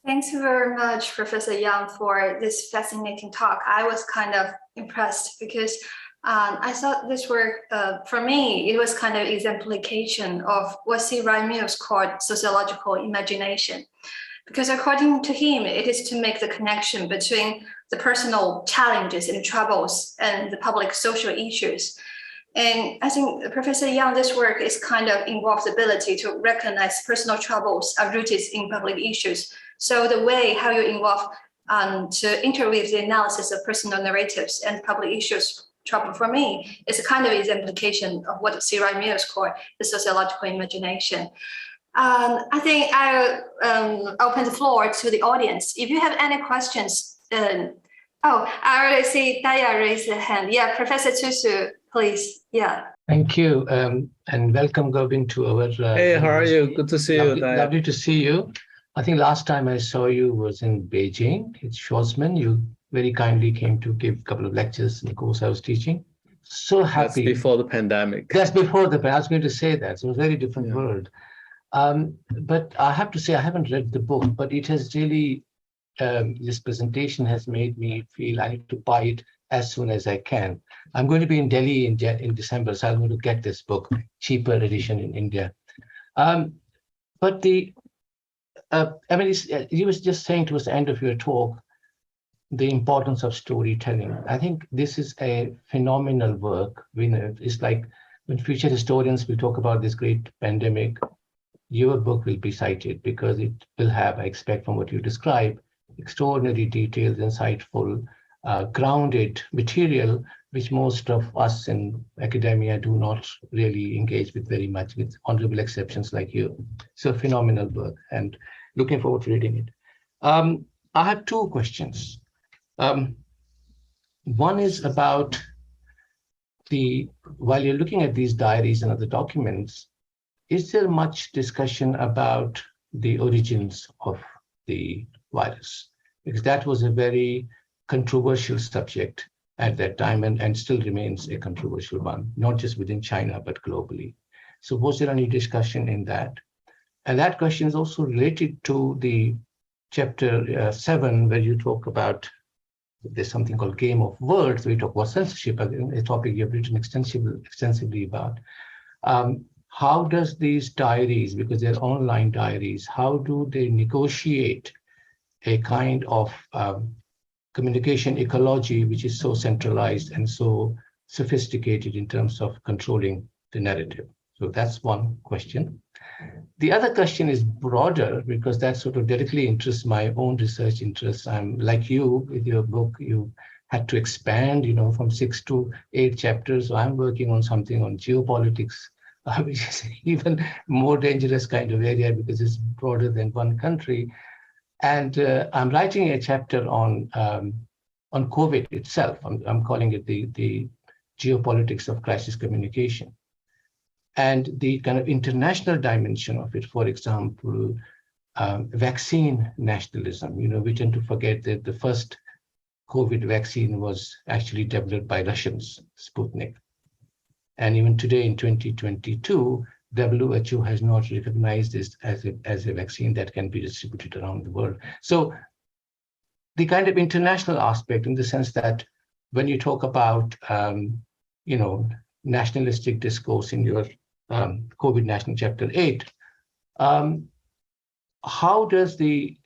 Thanks very much, Professor Yang, for this fascinating talk. I was kind of impressed because I thought this work, for me, it was kind of exemplification of what C. Wright Mills called sociological imagination. Because according to him, it is to make the connection between the personal challenges and troubles and the public social issues. And I think Professor Yang, this work is kind of involves the ability to recognize personal troubles are rooted in public issues. So the way how you involve to interweave the analysis of personal narratives and public issues trouble for me is a kind of exemplification of what C. Wright Mills called the sociological imagination. I think I'll open the floor to the audience. If you have any questions, I already see Daya raised her hand. Yeah, Professor Tusu, please. Yeah. Thank you, and welcome, Guobin, to our. Hey, how are you? Good to see you. Lovely to see you. I think last time I saw you was in Beijing. It's Schwarzman. You very kindly came to give a couple of lectures in the course I was teaching. So happy. That's before the pandemic. That's before the pandemic. I was going to say that. So it was a very different world. But I have to say, I haven't read the book, but it has really, this presentation has made me feel I need to buy it as soon as I can. I'm going to be in Delhi in December, so I'm going to get this book, cheaper edition in India. But you was just saying towards the end of your talk, the importance of storytelling. I think this is a phenomenal work. It's like when future historians will talk about this great pandemic, your book will be cited because it will have, I expect from what you describe, extraordinary detailed, insightful, grounded material, which most of us in academia do not really engage with very much, with honorable exceptions like you. So phenomenal work, and looking forward to reading it. I have two questions. One is about while you're looking at these diaries and other documents, is there much discussion about the origins of the virus? Because that was a very controversial subject at that time and still remains a controversial one, not just within China, but globally. So was there any discussion in that? And that question is also related to the chapter 7, where you talk about, there's something called game of words, where you talk about censorship, a topic you've written extensively about. How does these diaries, because they're online diaries, how do they negotiate a kind of communication ecology which is so centralized and so sophisticated in terms of controlling the narrative? So that's one question. The other question is broader, because that sort of directly interests my own research interests. I'm like you, with your book, you had to expand, from 6 to 8 chapters. So I'm working on something on geopolitics, which is even more dangerous kind of area because it's broader than one country. And I'm writing a chapter on COVID itself. I'm calling it the geopolitics of crisis communication. And the kind of international dimension of it, for example, vaccine nationalism. We tend to forget that the first COVID vaccine was actually developed by Russians, Sputnik. And even today in 2022, WHO has not recognized this as a vaccine that can be distributed around the world. So the kind of international aspect, in the sense that when you talk about, nationalistic discourse in your COVID National Chapter 8, how does the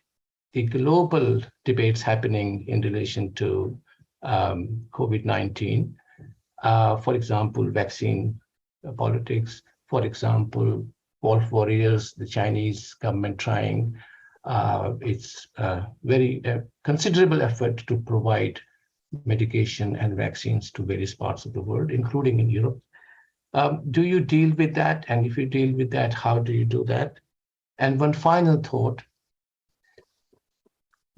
global debates happening in relation to COVID-19, for example, vaccine politics, for example, Wolf Warriors, the Chinese government trying its very considerable effort to provide medication and vaccines to various parts of the world, including in Europe. Do you deal with that? And if you deal with that, how do you do that? And one final thought.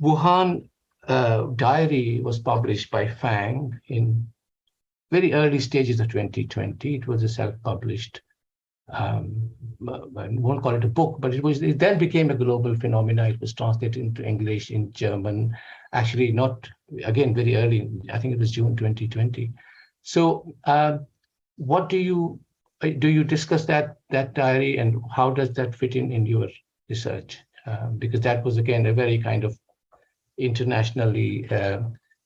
Wuhan diary was published by Fang in very early stages of 2020. It was a self-published, I won't call it a book, but it then became a global phenomenon. It was translated into English, in German, actually not, again, very early, I think it was June 2020. So what do you discuss that diary, and how does that fit in your research? Because that was, again, a very kind of internationally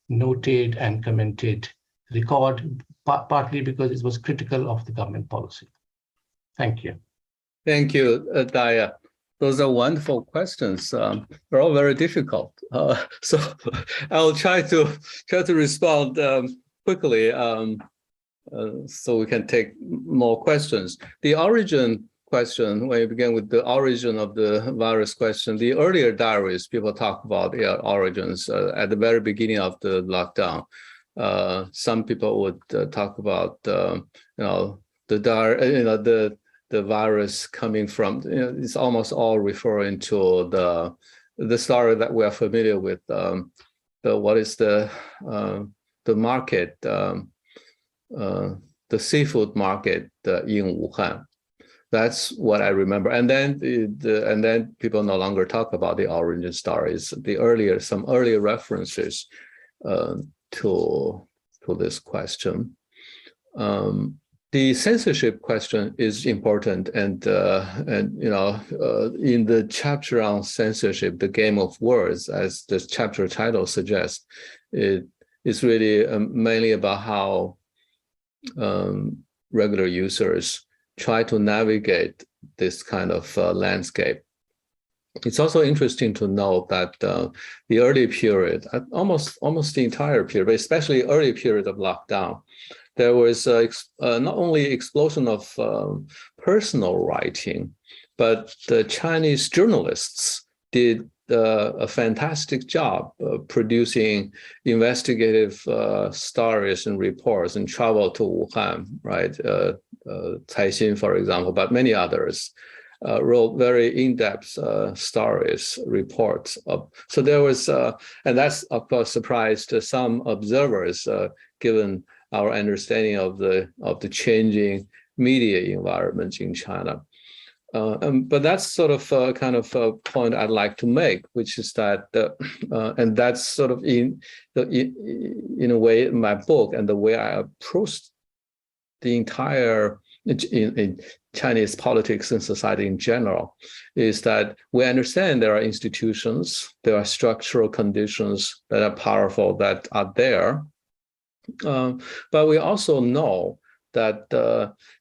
noted and commented record, partly because it was critical of the government policy. Thank you. Thank you, Daya. Those are wonderful questions. They're all very difficult. So I'll try to respond quickly so we can take more questions. The origin question, when you begin with the origin of the virus question, the earlier diaries, people talk about their origins at the very beginning of the lockdown. Some people would talk about, the virus coming from, it's almost all referring to the story that we are familiar with. What is the market, the seafood market in Wuhan. That's what I remember. And then people no longer talk about the origin stories. Some earlier references to this question. The censorship question is important, and in the chapter on censorship, the game of words, as the chapter title suggests, it is really mainly about how regular users try to navigate this kind of landscape. It's also interesting to note that the early period, almost the entire period, but especially early period of lockdown, there was not only explosion of personal writing, but the Chinese journalists did a fantastic job producing investigative stories and reports, and traveled to Wuhan, right? Caixin, for example, but many others wrote very in-depth stories, reports. So there was, and that's of course surprised some observers, given our understanding of the changing media environment in China. But that's sort of kind of a point I'd like to make, which is that, and that's sort of in a way in my book, and the way I approached the entire in Chinese politics and society in general, is that we understand there are institutions, there are structural conditions that are powerful, that are there. But we also know that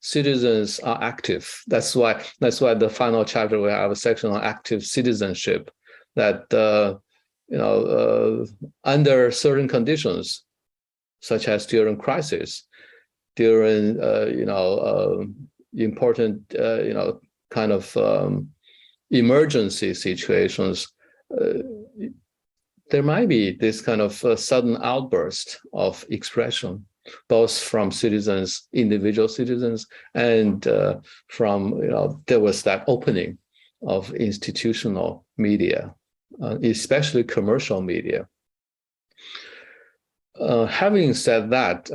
citizens are active. That's why the final chapter we have a section on active citizenship. That under certain conditions, such as during crisis, during important kind of emergency situations, there might be this kind of sudden outburst of expression, both from citizens, individual citizens, and from, there was that opening of institutional media. especially commercial media. Having said that,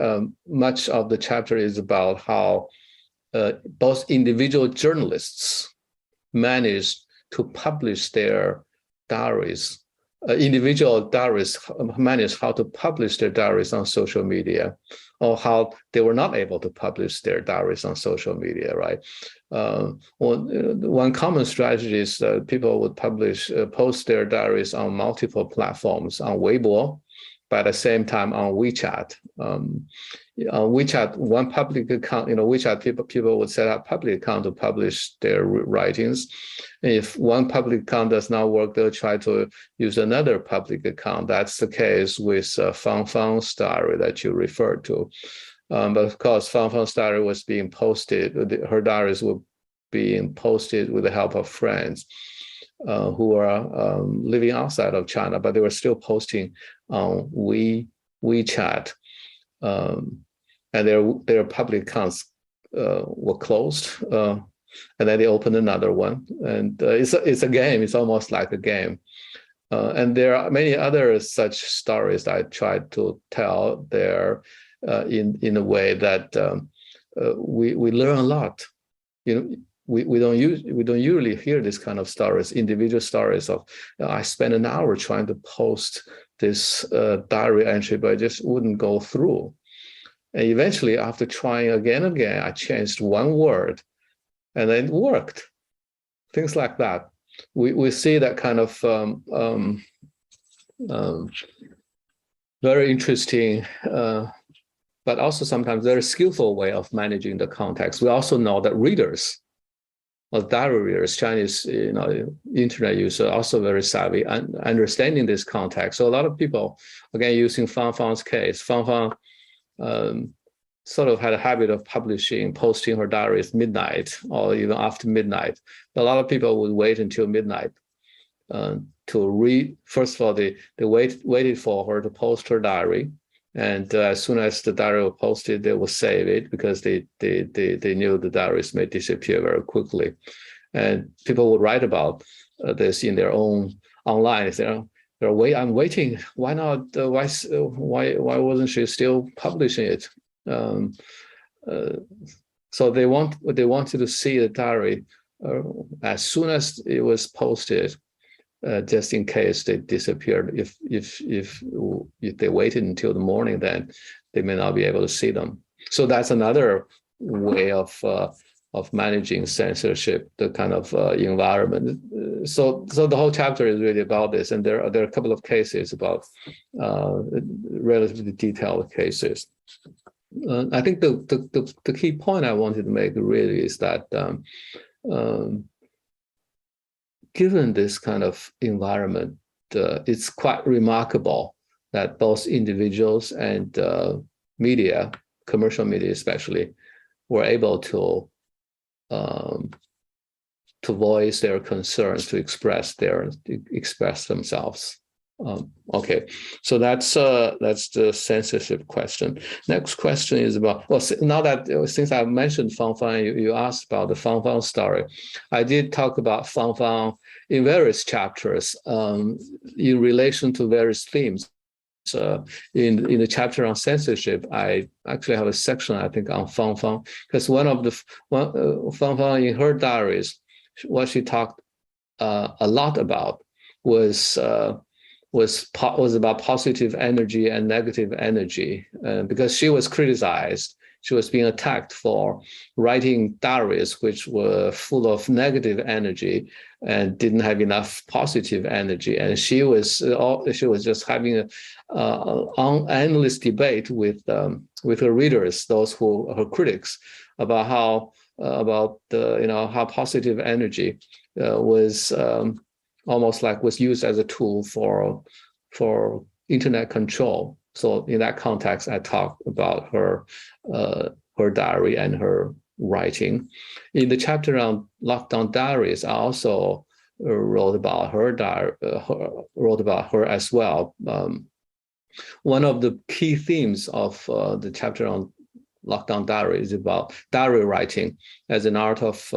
much of the chapter is about how both individual journalists managed to publish their diaries. Individual diarists managed how to publish their diaries on social media, or how they were not able to publish their diaries on social media, right? One common strategy is that people would post their diaries on multiple platforms, on Weibo, but at the same time on WeChat. On WeChat, one public account, WeChat people would set up public account to publish their writings. If one public account does not work, they'll try to use another public account. That's the case with Fang Fang's diary that you referred to. But of course, Fang Fang's diary was being posted, her diaries were being posted with the help of friends who are living outside of China, but they were still posting on WeChat. And their public accounts were closed, and then they opened another one. And it's a game. It's almost like a game. And there are many other such stories that I tried to tell there in a way that we learn a lot. We don't usually hear this kind of stories, individual stories of I spent an hour trying to post this diary entry, but it just wouldn't go through. And eventually, after trying again and again, I changed one word, and then it worked. Things like that. We see that kind of very interesting, but also sometimes very skillful way of managing the context. We also know that readers, or diary readers, Chinese internet users, are also very savvy and understanding this context. So a lot of people, again, using Fang Fang's case, Fang Fang sort of had a habit of posting her diaries midnight or even after midnight. A lot of people would wait until midnight to read. First of all, they waited for her to post her diary, and as soon as the diary was posted, they would save it because they knew the diaries may disappear very quickly, and people would write about this in their own online. I'm waiting. Why not? Why wasn't she still publishing it? So they wanted to see the diary as soon as it was posted, just in case they disappeared. If they waited until the morning, then they may not be able to see them. So that's another way of managing censorship, the kind of environment. So the whole chapter is really about this, and there are a couple of cases about relatively detailed cases. I think the key point I wanted to make really is that given this kind of environment, it's quite remarkable that both individuals and media, commercial media especially, were able to voice their concerns, to express themselves. Okay, so that's the censorship question. Next question is about, well, now that since I mentioned Fang Fang, you asked about the Fang Fang story. I did talk about Fang Fang in various chapters in relation to various themes. So in the chapter on censorship, I actually have a section, I think, on Fang Fang, because Fang Fang in her diaries, what she talked a lot about was about positive energy and negative energy, because she was criticized. She was being attacked for writing diaries which were full of negative energy and didn't have enough positive energy. And she was just having an endless debate with her readers, her critics, about how positive energy was almost like was used as a tool for internet control. So in that context, I talked about her diary and her writing. In the chapter on lockdown diaries, I also wrote about her as well. One of the key themes of the chapter on lockdown diary is about diary writing as an art of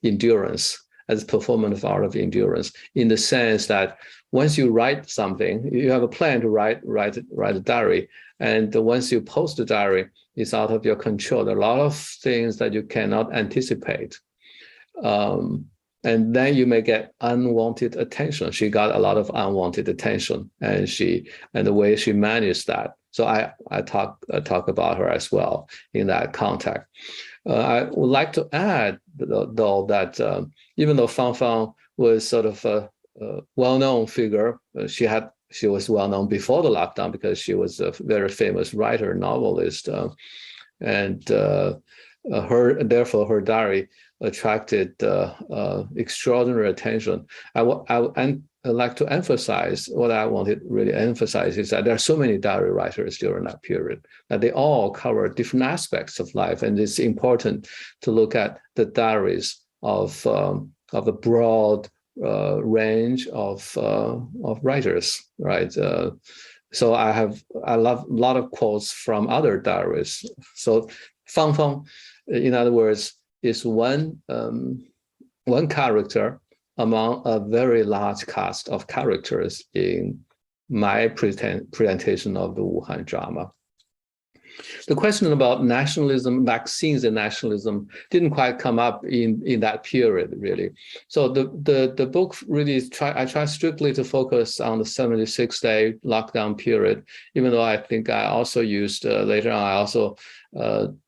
endurance as performative art of endurance, in the sense that once you write something, you have a plan to write a diary, and once you post the diary, it's out of your control. There are a lot of things that you cannot anticipate. And then you may get unwanted attention. She got a lot of unwanted attention, and the way she managed that. So I talk about her as well in that context. I would like to add, though, that even though Fang Fang was sort of a well-known figure, she was well-known before the lockdown because she was a very famous writer, novelist, and therefore her diary attracted extraordinary attention. I'd like to emphasize, what I wanted to really emphasize is that there are so many diary writers during that period, that they all cover different aspects of life. And it's important to look at the diaries of a broad range of writers, right? So I love a lot of quotes from other diaries. So Fang Fang, in other words, is one character among a very large cast of characters in my presentation of the Wuhan drama. The question about nationalism, vaccines and nationalism didn't quite come up in that period, really. So the book really I try strictly to focus on the 76-day lockdown period, even though I think I also used later on, I also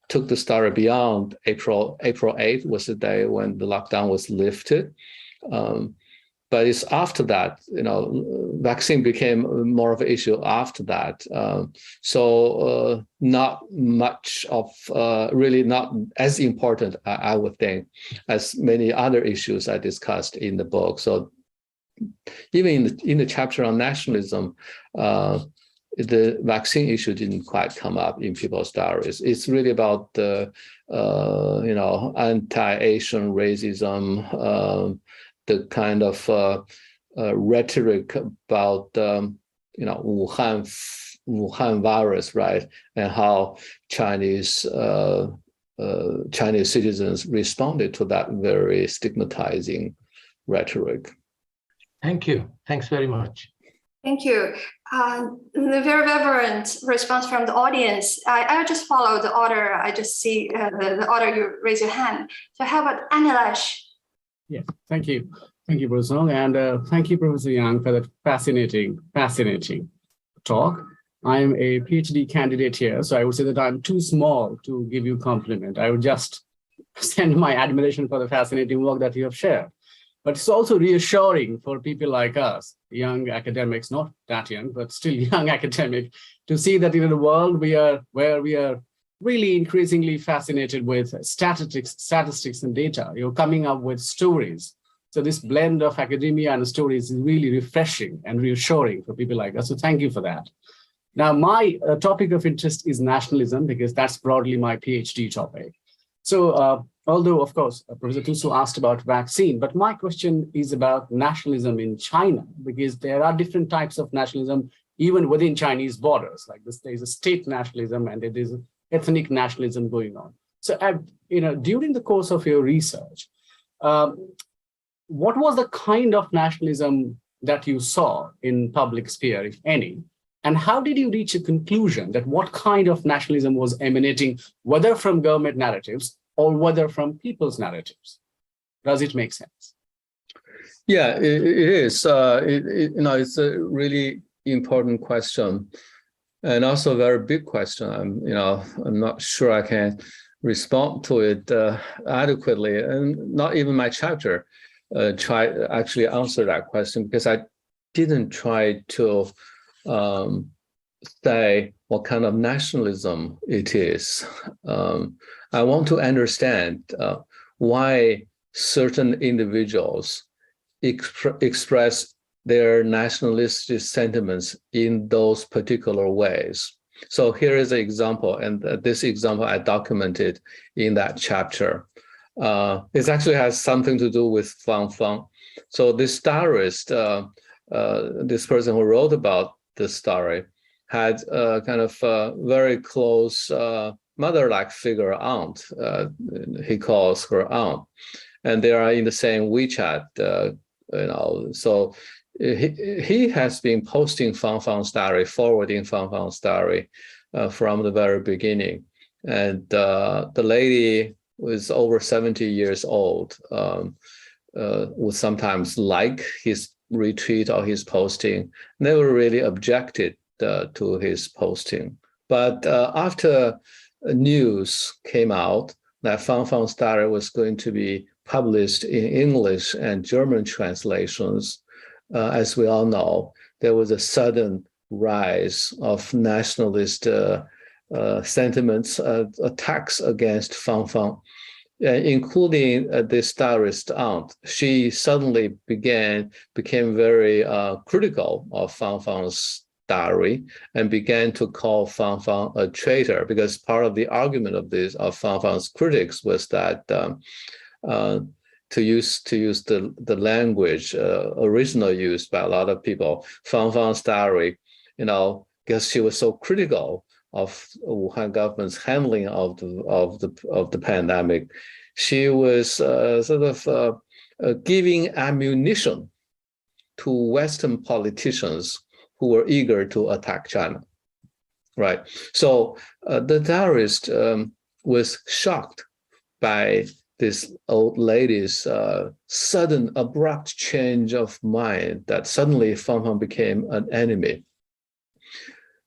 took the story beyond April 8th was the day when the lockdown was lifted. But it's after that, vaccine became more of an issue after that. So not much of, really not as important, I would think, as many other issues I discussed in the book. So even in the chapter on nationalism, the vaccine issue didn't quite come up in people's diaries. It's really about the, anti-Asian racism, the kind of rhetoric about, Wuhan virus, right, and how Chinese citizens responded to that very stigmatizing rhetoric. Thank you. Thanks very much. Thank you. The very reverent response from the audience. I'll just follow the order. I just see the order you raise your hand. So how about Anilesh? Yes, thank you. Thank you, Professor Song, and thank you, Professor Yang, for that fascinating talk. I'm a PhD candidate here, so I would say that I'm too small to give you a compliment. I would just send my admiration for the fascinating work that you have shared. But it's also reassuring for people like us, young academics, not that young, but still young academic, to see that in a world where we are really increasingly fascinated with statistics and data, you're coming up with stories. So this blend of academia and stories is really refreshing and reassuring for people like us. So thank you for that. Now, my topic of interest is nationalism, because that's broadly my PhD topic. So although, of course, Professor Tusu asked about vaccine, but my question is about nationalism in China, because there are different types of nationalism even within Chinese borders. Like this, there is a state nationalism and there is ethnic nationalism going on. So, during the course of your research, what was the kind of nationalism that you saw in public sphere, if any? And how did you reach a conclusion that what kind of nationalism was emanating, whether from government narratives or whether from people's narratives? Does it make sense? Yeah, it is. It's a really important question, and also a very big question. I'm not sure I can respond to it adequately, and not even my chapter actually answer that question, because I didn't try to say what kind of nationalism it is. I want to understand why certain individuals express their nationalistic sentiments in those particular ways. So here is an example, and this example I documented in that chapter. It actually has something to do with Fang Fang. So this diarist, this person who wrote about this story, had a kind of very close mother-like figure aunt. He calls her aunt. and they are in the same WeChat. So he has been posting Fang's diary, forwarding Fang's diary from the very beginning. And the lady was over 70 years old, would sometimes like his retweet or his posting, never really objected to his posting. But after news came out that Fang's diary was going to be published in English and German translations, as we all know, there was a sudden rise of nationalist sentiments, attacks against Fang, including this diarist aunt. She suddenly became very critical of Fang's diary and began to call Fang a traitor, because part of the argument of Fang's critics was that to use the language original used by a lot of people, Fang's diary, because she was so critical of Wuhan government's handling of the pandemic, she was giving ammunition to Western politicians who were eager to attack China, right? So the diarist was shocked by this old lady's sudden abrupt change of mind, that suddenly Fang became an enemy.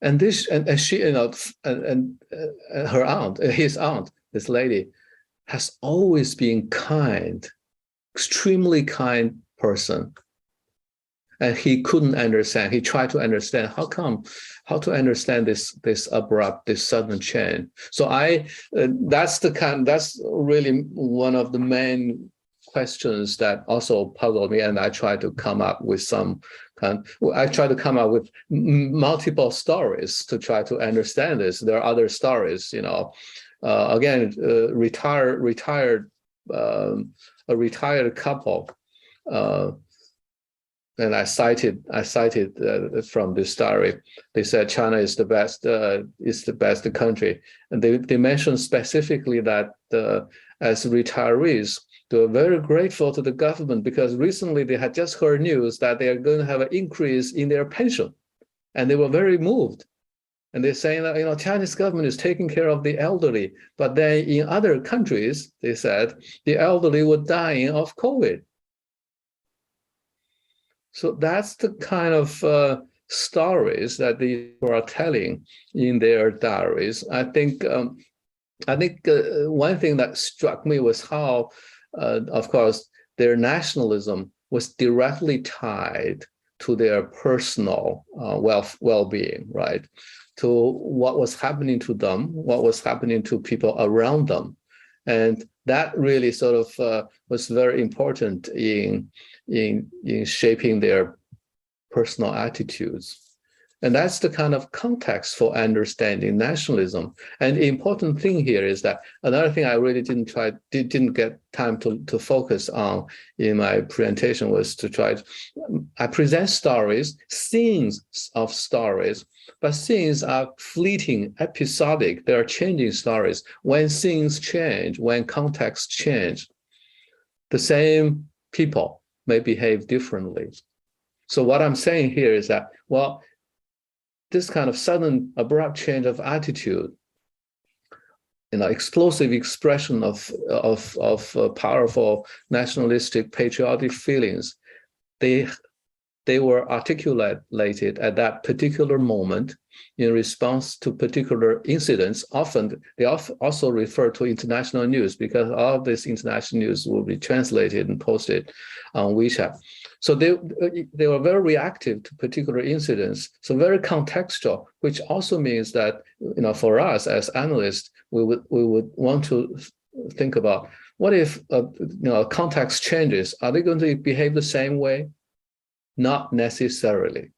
And she, and her aunt, his aunt, this lady, has always been kind, extremely kind person. And he couldn't understand. He tried to understand how to understand this abrupt, this sudden change. So that's really one of the main questions that also puzzled me. And I tried to come up with multiple stories to try to understand this. There are other stories, again, a retired couple. And I cited from this diary. They said China is the best country, and they mentioned specifically that as retirees, they were very grateful to the government because recently they had just heard news that they are going to have an increase in their pension, and they were very moved. And they're saying that Chinese government is taking care of the elderly, but then in other countries, they said the elderly were dying of COVID. So that's the kind of stories that they are telling in their diaries. I think one thing that struck me was how, of course, their nationalism was directly tied to their personal well-being, right? To what was happening to them, what was happening to people around them, and that really sort of was very important in shaping their personal attitudes. And that's the kind of context for understanding nationalism. And the important thing here is that another thing I really didn't get time to focus on in my presentation was I present stories, scenes of stories, but scenes are fleeting, episodic. They are changing stories. When scenes change, when contexts change, the same people may behave differently. So what I'm saying here is that, well, this kind of sudden abrupt change of attitude, explosive expression of powerful nationalistic patriotic feelings, they were articulated at that particular moment in response to particular incidents. Often they also refer to international news because all of this international news will be translated and posted on WeChat. So they were very reactive to particular incidents, so very contextual, which also means that for us as analysts, we would want to think about what if context changes? Are they going to behave the same way? Not necessarily.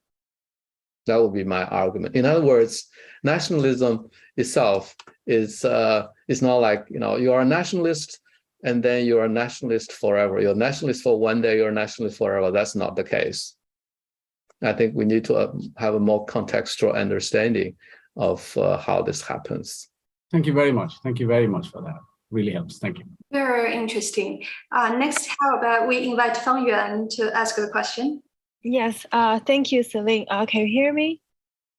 That would be my argument. In other words, nationalism itself is not like you are a nationalist and then you're a nationalist forever. You're a nationalist for one day, you're a nationalist forever. That's not the case. I think we need to have a more contextual understanding of how this happens. Thank you very much. Thank you very much for that. really helps. Thank you. Very interesting. Next, how about we invite Fang Yuan to ask the question? Yes, thank you, Celine. Can you hear me?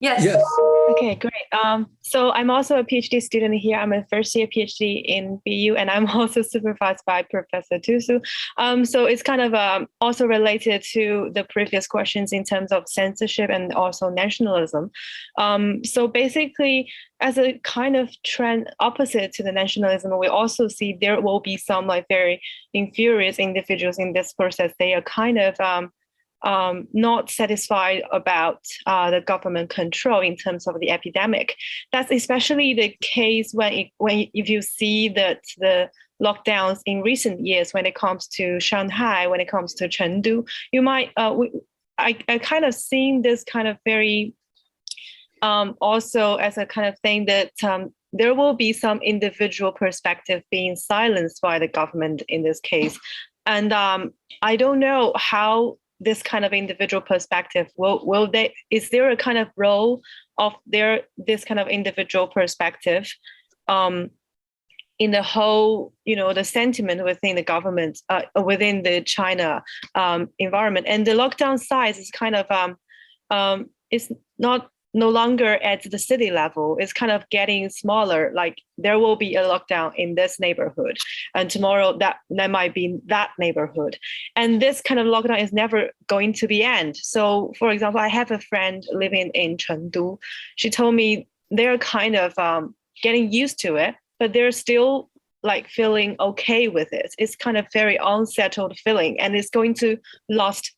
Yes. Yes. Okay, great. So I'm also a PhD student here. I'm a first year PhD in BU, and I'm also supervised by Professor Tusu. So it's kind of also related to the previous questions in terms of censorship and also nationalism. So basically, as a kind of trend opposite to the nationalism, we also see there will be some like very infurious individuals in this process. They are kind of not satisfied about the government control in terms of the epidemic. That's especially the case if you see that the lockdowns in recent years, when it comes to Shanghai, when it comes to Chengdu, you might I kind of seeing this kind of very also as a kind of thing that there will be some individual perspective being silenced by the government in this case, and I don't know how this kind of individual perspective is there a kind of role of this kind of individual perspective in the whole, the sentiment within the government, within the China environment, and the lockdown size is kind of it's no longer at the city level. It's kind of getting smaller. Like there will be a lockdown in this neighborhood, and tomorrow that might be that neighborhood. And this kind of lockdown is never going to be end. So, for example, I have a friend living in Chengdu. She told me they're kind of getting used to it, but they're still like feeling okay with it. It's kind of very unsettled feeling, and it's going to last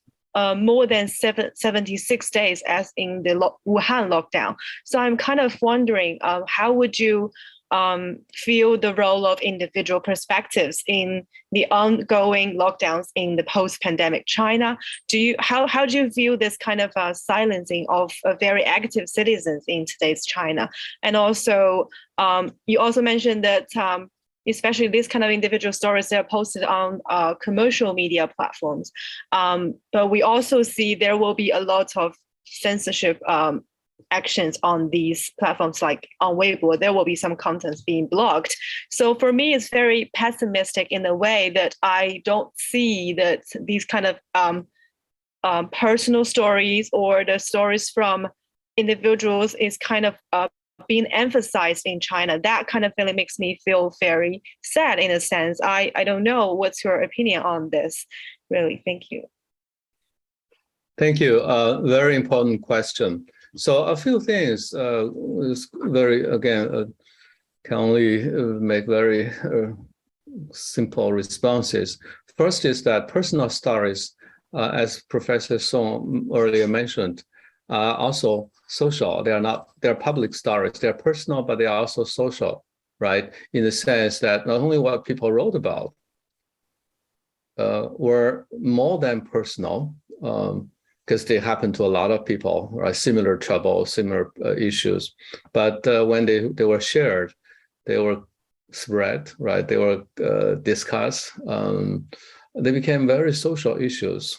more than 76 days as in the Wuhan lockdown. So I'm kind of wondering, how would you feel the role of individual perspectives in the ongoing lockdowns in the post-pandemic China? How do you view this kind of silencing of very active citizens in today's China? And also, you also mentioned that especially these kind of individual stories that are posted on commercial media platforms. But we also see there will be a lot of censorship actions on these platforms, like on Weibo, there will be some contents being blocked. So for me, it's very pessimistic in a way that I don't see that these kind of personal stories or the stories from individuals is kind of being emphasized in China. That kind of feeling makes me feel very sad in a sense. I don't know, what's your opinion on this? Really, thank you. Thank you. Very important question. So a few things is very, again, can only make very simple responses. First is that personal stories, as Professor Song earlier mentioned, also social. They're public stories. They're personal, but they are also social, right? In the sense that not only what people wrote about were more than personal, because they happen to a lot of people, right? Similar trouble, similar issues. But when they were shared, they were spread, right? They were discussed. They became very social issues.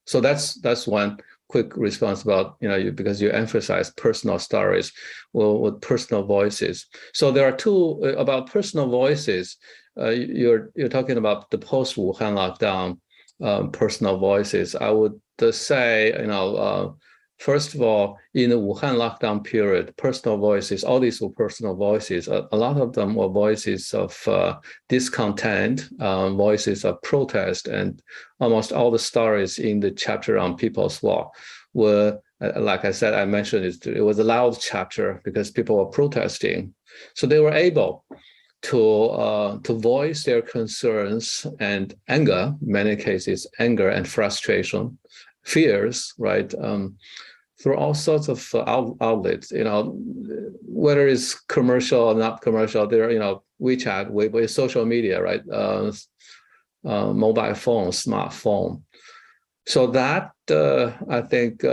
So that's one quick response about, because you emphasize personal stories with personal voices. So there are two about personal voices. You're talking about the post-Wuhan lockdown personal voices. I would say, first of all, in the Wuhan lockdown period, personal voices, all these were personal voices. A lot of them were voices of discontent, voices of protest, and almost all the stories in the chapter on People's War were, like I said, I mentioned it was a loud chapter because people were protesting. So they were able to voice their concerns and anger, in many cases, anger and frustration, fears, right? Through all sorts of outlets, whether it's commercial or not commercial, there, WeChat, Weibo, social media, right? Mobile phone, smartphone. So that, I think,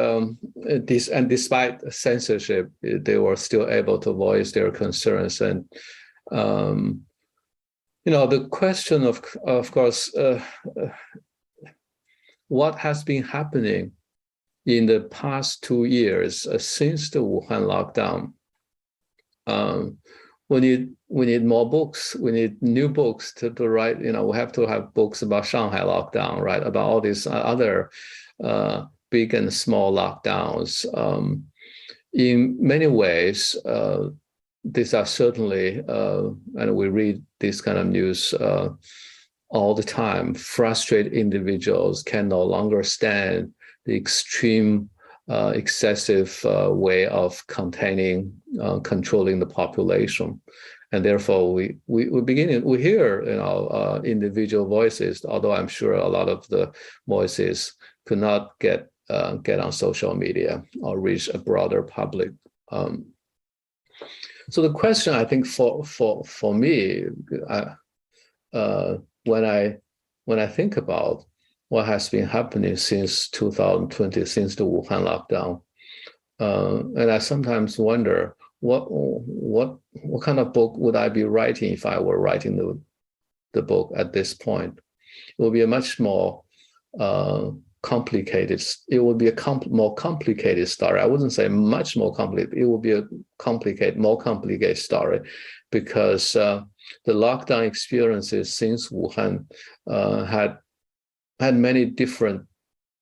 despite censorship, they were still able to voice their concerns. And, the question of course, what has been happening in the past 2 years since the Wuhan lockdown, we need more books. We need new books to write. We have to have books about Shanghai lockdown, right? About all these other big and small lockdowns. In many ways, these are certainly, and we read this kind of news all the time. Frustrated individuals can no longer stand the extreme, excessive way of controlling the population, and therefore we hear individual voices. Although I'm sure a lot of the voices could not get on social media or reach a broader public. So the question, I think, for me, when I think about what has been happening since 2020, since the Wuhan lockdown, and I sometimes wonder what kind of book would I be writing if I were writing the book at this point? It would be a much more complicated. It would be a more complicated story. I wouldn't say much more complicated. It would be a more complicated story, because the lockdown experiences since Wuhan had many different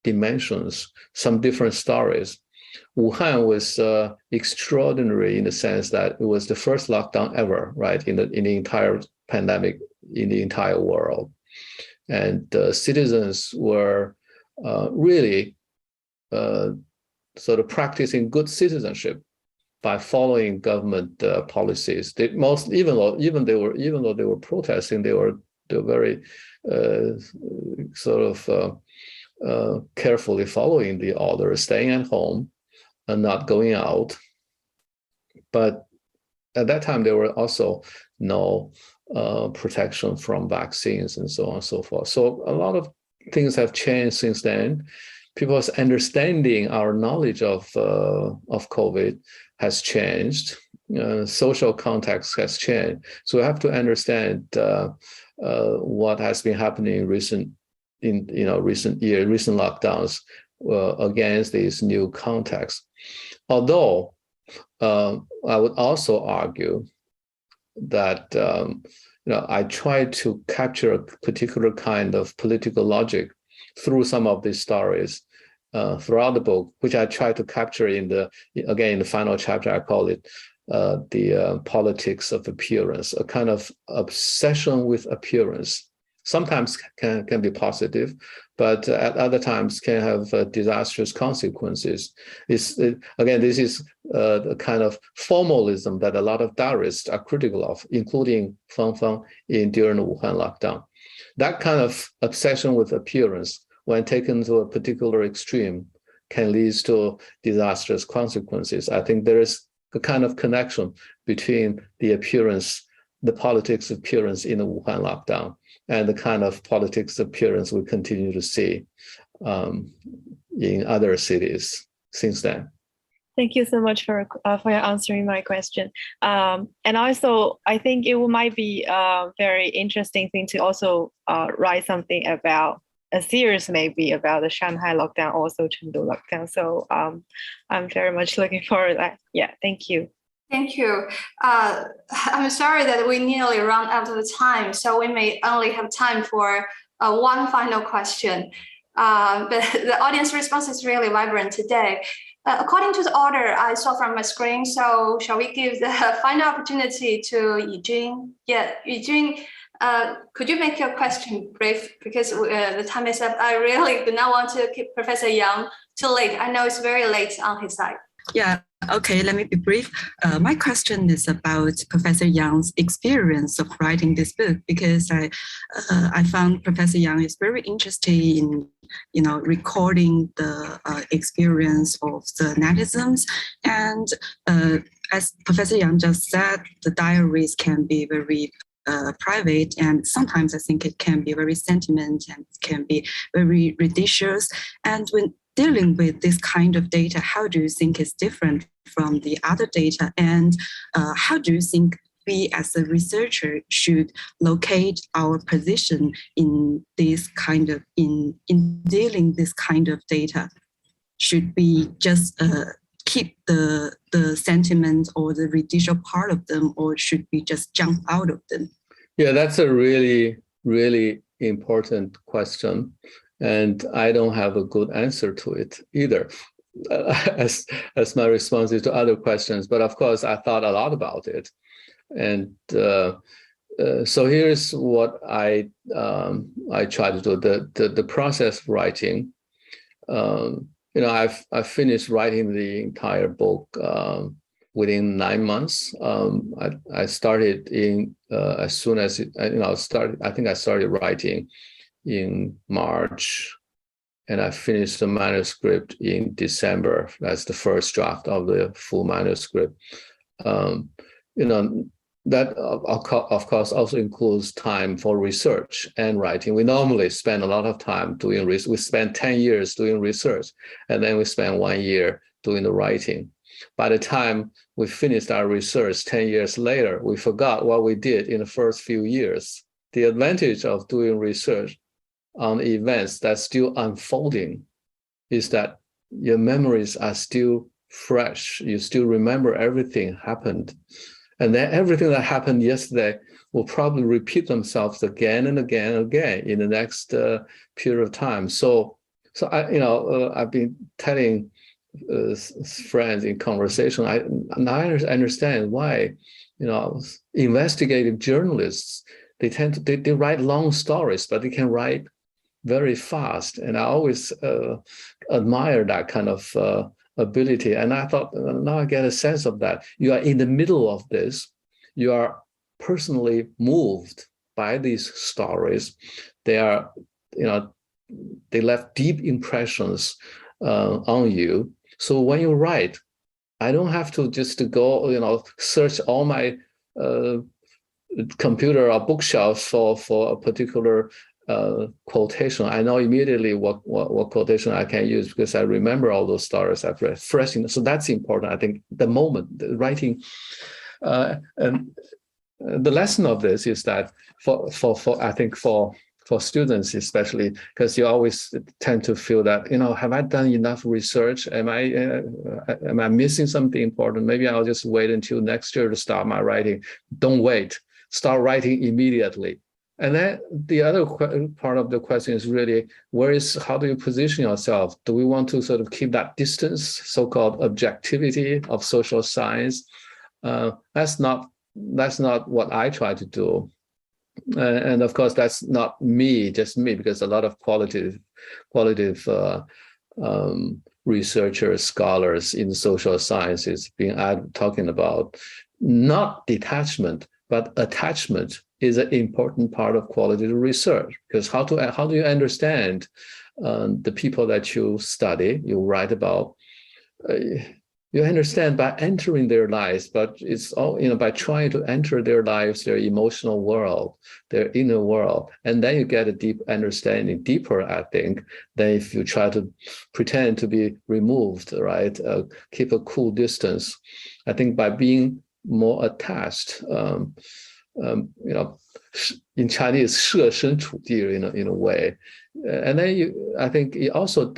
dimensions, some different stories. Wuhan was extraordinary in the sense that it was the first lockdown ever, right, in the entire pandemic in the entire world, and citizens were really sort of practicing good citizenship by following government policies. Even though they were protesting, they were very sort of carefully following the orders, staying at home and not going out. But at that time, there were also no protection from vaccines and so on and so forth. So a lot of things have changed since then. People's understanding, our knowledge of COVID has changed. Social context has changed. So we have to understand what has been happening in recent lockdowns against these new contexts. Although I would also argue that I try to capture a particular kind of political logic through some of these stories throughout the book, which I try to capture in the final chapter. I call it the politics of appearance, a kind of obsession with appearance. Sometimes can be positive, but at other times can have disastrous consequences. This is the kind of formalism that a lot of diarists are critical of, including Fang during the Wuhan lockdown. That kind of obsession with appearance, when taken to a particular extreme, can lead to disastrous consequences. I think there is a kind of connection between the politics of appearance in the Wuhan lockdown and the kind of politics appearance we continue to see in other cities since then. Thank you so much for answering my question. And also, I think it might be a very interesting thing to also write something about a series maybe about the Shanghai lockdown, also Chengdu lockdown. So I'm very much looking forward to that. Yeah, thank you. Thank you. I'm sorry that we nearly run out of time, so we may only have time for one final question. But the audience response is really vibrant today. According to the order I saw from my screen, so shall we give the final opportunity to Yijun? Yeah, Yijun, could you make your question brief? Because the time is up. I really do not want to keep Professor Yang too late. I know it's very late on his side. Yeah, okay, let me be brief. My question is about Professor Yang's experience of writing this book, because I found Professor Yang is very interested in recording the experience of the netizens. And as Professor Yang just said, the diaries can be very private, and sometimes I think it can be very sentiment and can be very ridiculous. And when dealing with this kind of data, how do you think is different from the other data? And how do you think we as a researcher should locate our position in this kind of, in dealing this kind of data? Should we just keep the sentiment or the residual part of them, or should we just jump out of them? Yeah, that's a really, really important question. And I don't have a good answer to it either, as my responses to other questions. But of course, I thought a lot about it. And so here's what I try to do. The process of writing. I finished writing the entire book within 9 months. I started as soon as I think I started writing in March, and I finished the manuscript in December. That's the first draft of the full manuscript. That of course also includes time for research and writing. We normally spend a lot of time doing research. We spend 10 years doing research, and then we spend 1 year doing the writing. By the time we finished our research 10 years later, we forgot what we did in the first few years. The advantage of doing research on events that's still unfolding is that your memories are still fresh. You still remember everything happened. And then everything that happened yesterday will probably repeat themselves again and again and again in the next period of time. So I've been telling friends in conversation. I understand why, investigative journalists, they write long stories, but they can write very fast. And I always admire that kind of ability. And I thought, now I get a sense of that. You are in the middle of this. You are personally moved by these stories. They are, they left deep impressions on you. So when you write, I don't have to just go, search all my computer or bookshelf for a particular quotation. I know immediately what quotation I can use because I remember all those stories I've read fresh. So that's important. I think the moment, the writing, and the lesson of this is that for students especially, because you always tend to feel that, have I done enough research? Am I missing something important? Maybe I'll just wait until next year to start my writing. Don't wait. Start writing immediately. And then the other part of the question is really, how do you position yourself? Do we want to sort of keep that distance, so-called objectivity of social science? That's not what I try to do. And of course, that's not just me, because a lot of qualitative researchers, scholars in social sciences been talking about not detachment, but attachment is an important part of qualitative research. Because how do you understand the people that you study, you write about? You understand by entering their lives, but it's all, by trying to enter their lives, their emotional world, their inner world, and then you get a deep understanding, deeper, I think, than if you try to pretend to be removed, right? Keep a cool distance. I think by being more attached, in Chinese, 设身处地 in a way, and then I think it also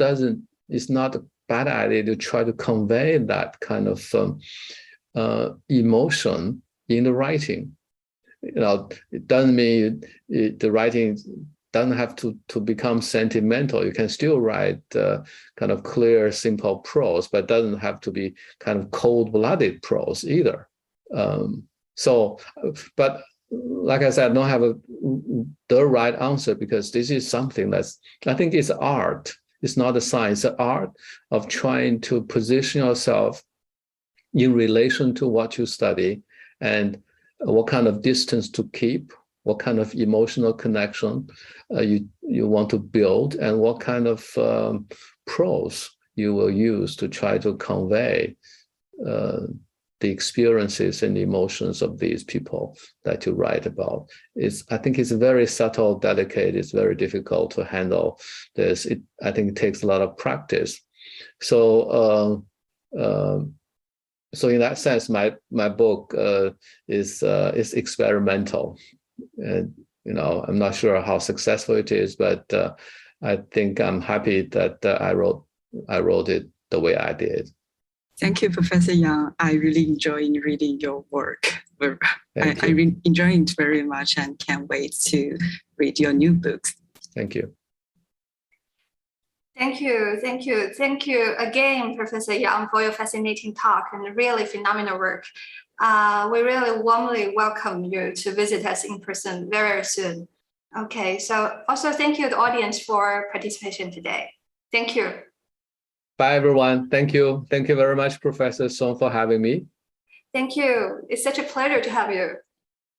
it's not bad idea to try to convey that kind of emotion in the writing. It doesn't mean the writing doesn't have to become sentimental. You can still write kind of clear, simple prose, but it doesn't have to be kind of cold-blooded prose either. But like I said, I don't have the right answer, because this is something I think it's art. It's not a science, it's an art of trying to position yourself in relation to what you study, and what kind of distance to keep, what kind of emotional connection you want to build, and what kind of prose you will use to try to convey the experiences and emotions of these people that you write about. I think it's very subtle, delicate. It's very difficult to handle this. I think it takes a lot of practice. So in that sense, my book is experimental. And I'm not sure how successful it is, but I think I'm happy that I wrote it the way I did. Thank you, Professor Yang. I really enjoy reading your work. I enjoy it very much and can't wait to read your new books. Thank you. Thank you, thank you, thank you again, Professor Yang, for your fascinating talk and really phenomenal work. We really warmly welcome you to visit us in person very soon. Okay, so also thank you, the audience, for participation today. Thank you. Bye, everyone. Thank you. Thank you very much, Professor Song, for having me. Thank you. It's such a pleasure to have you.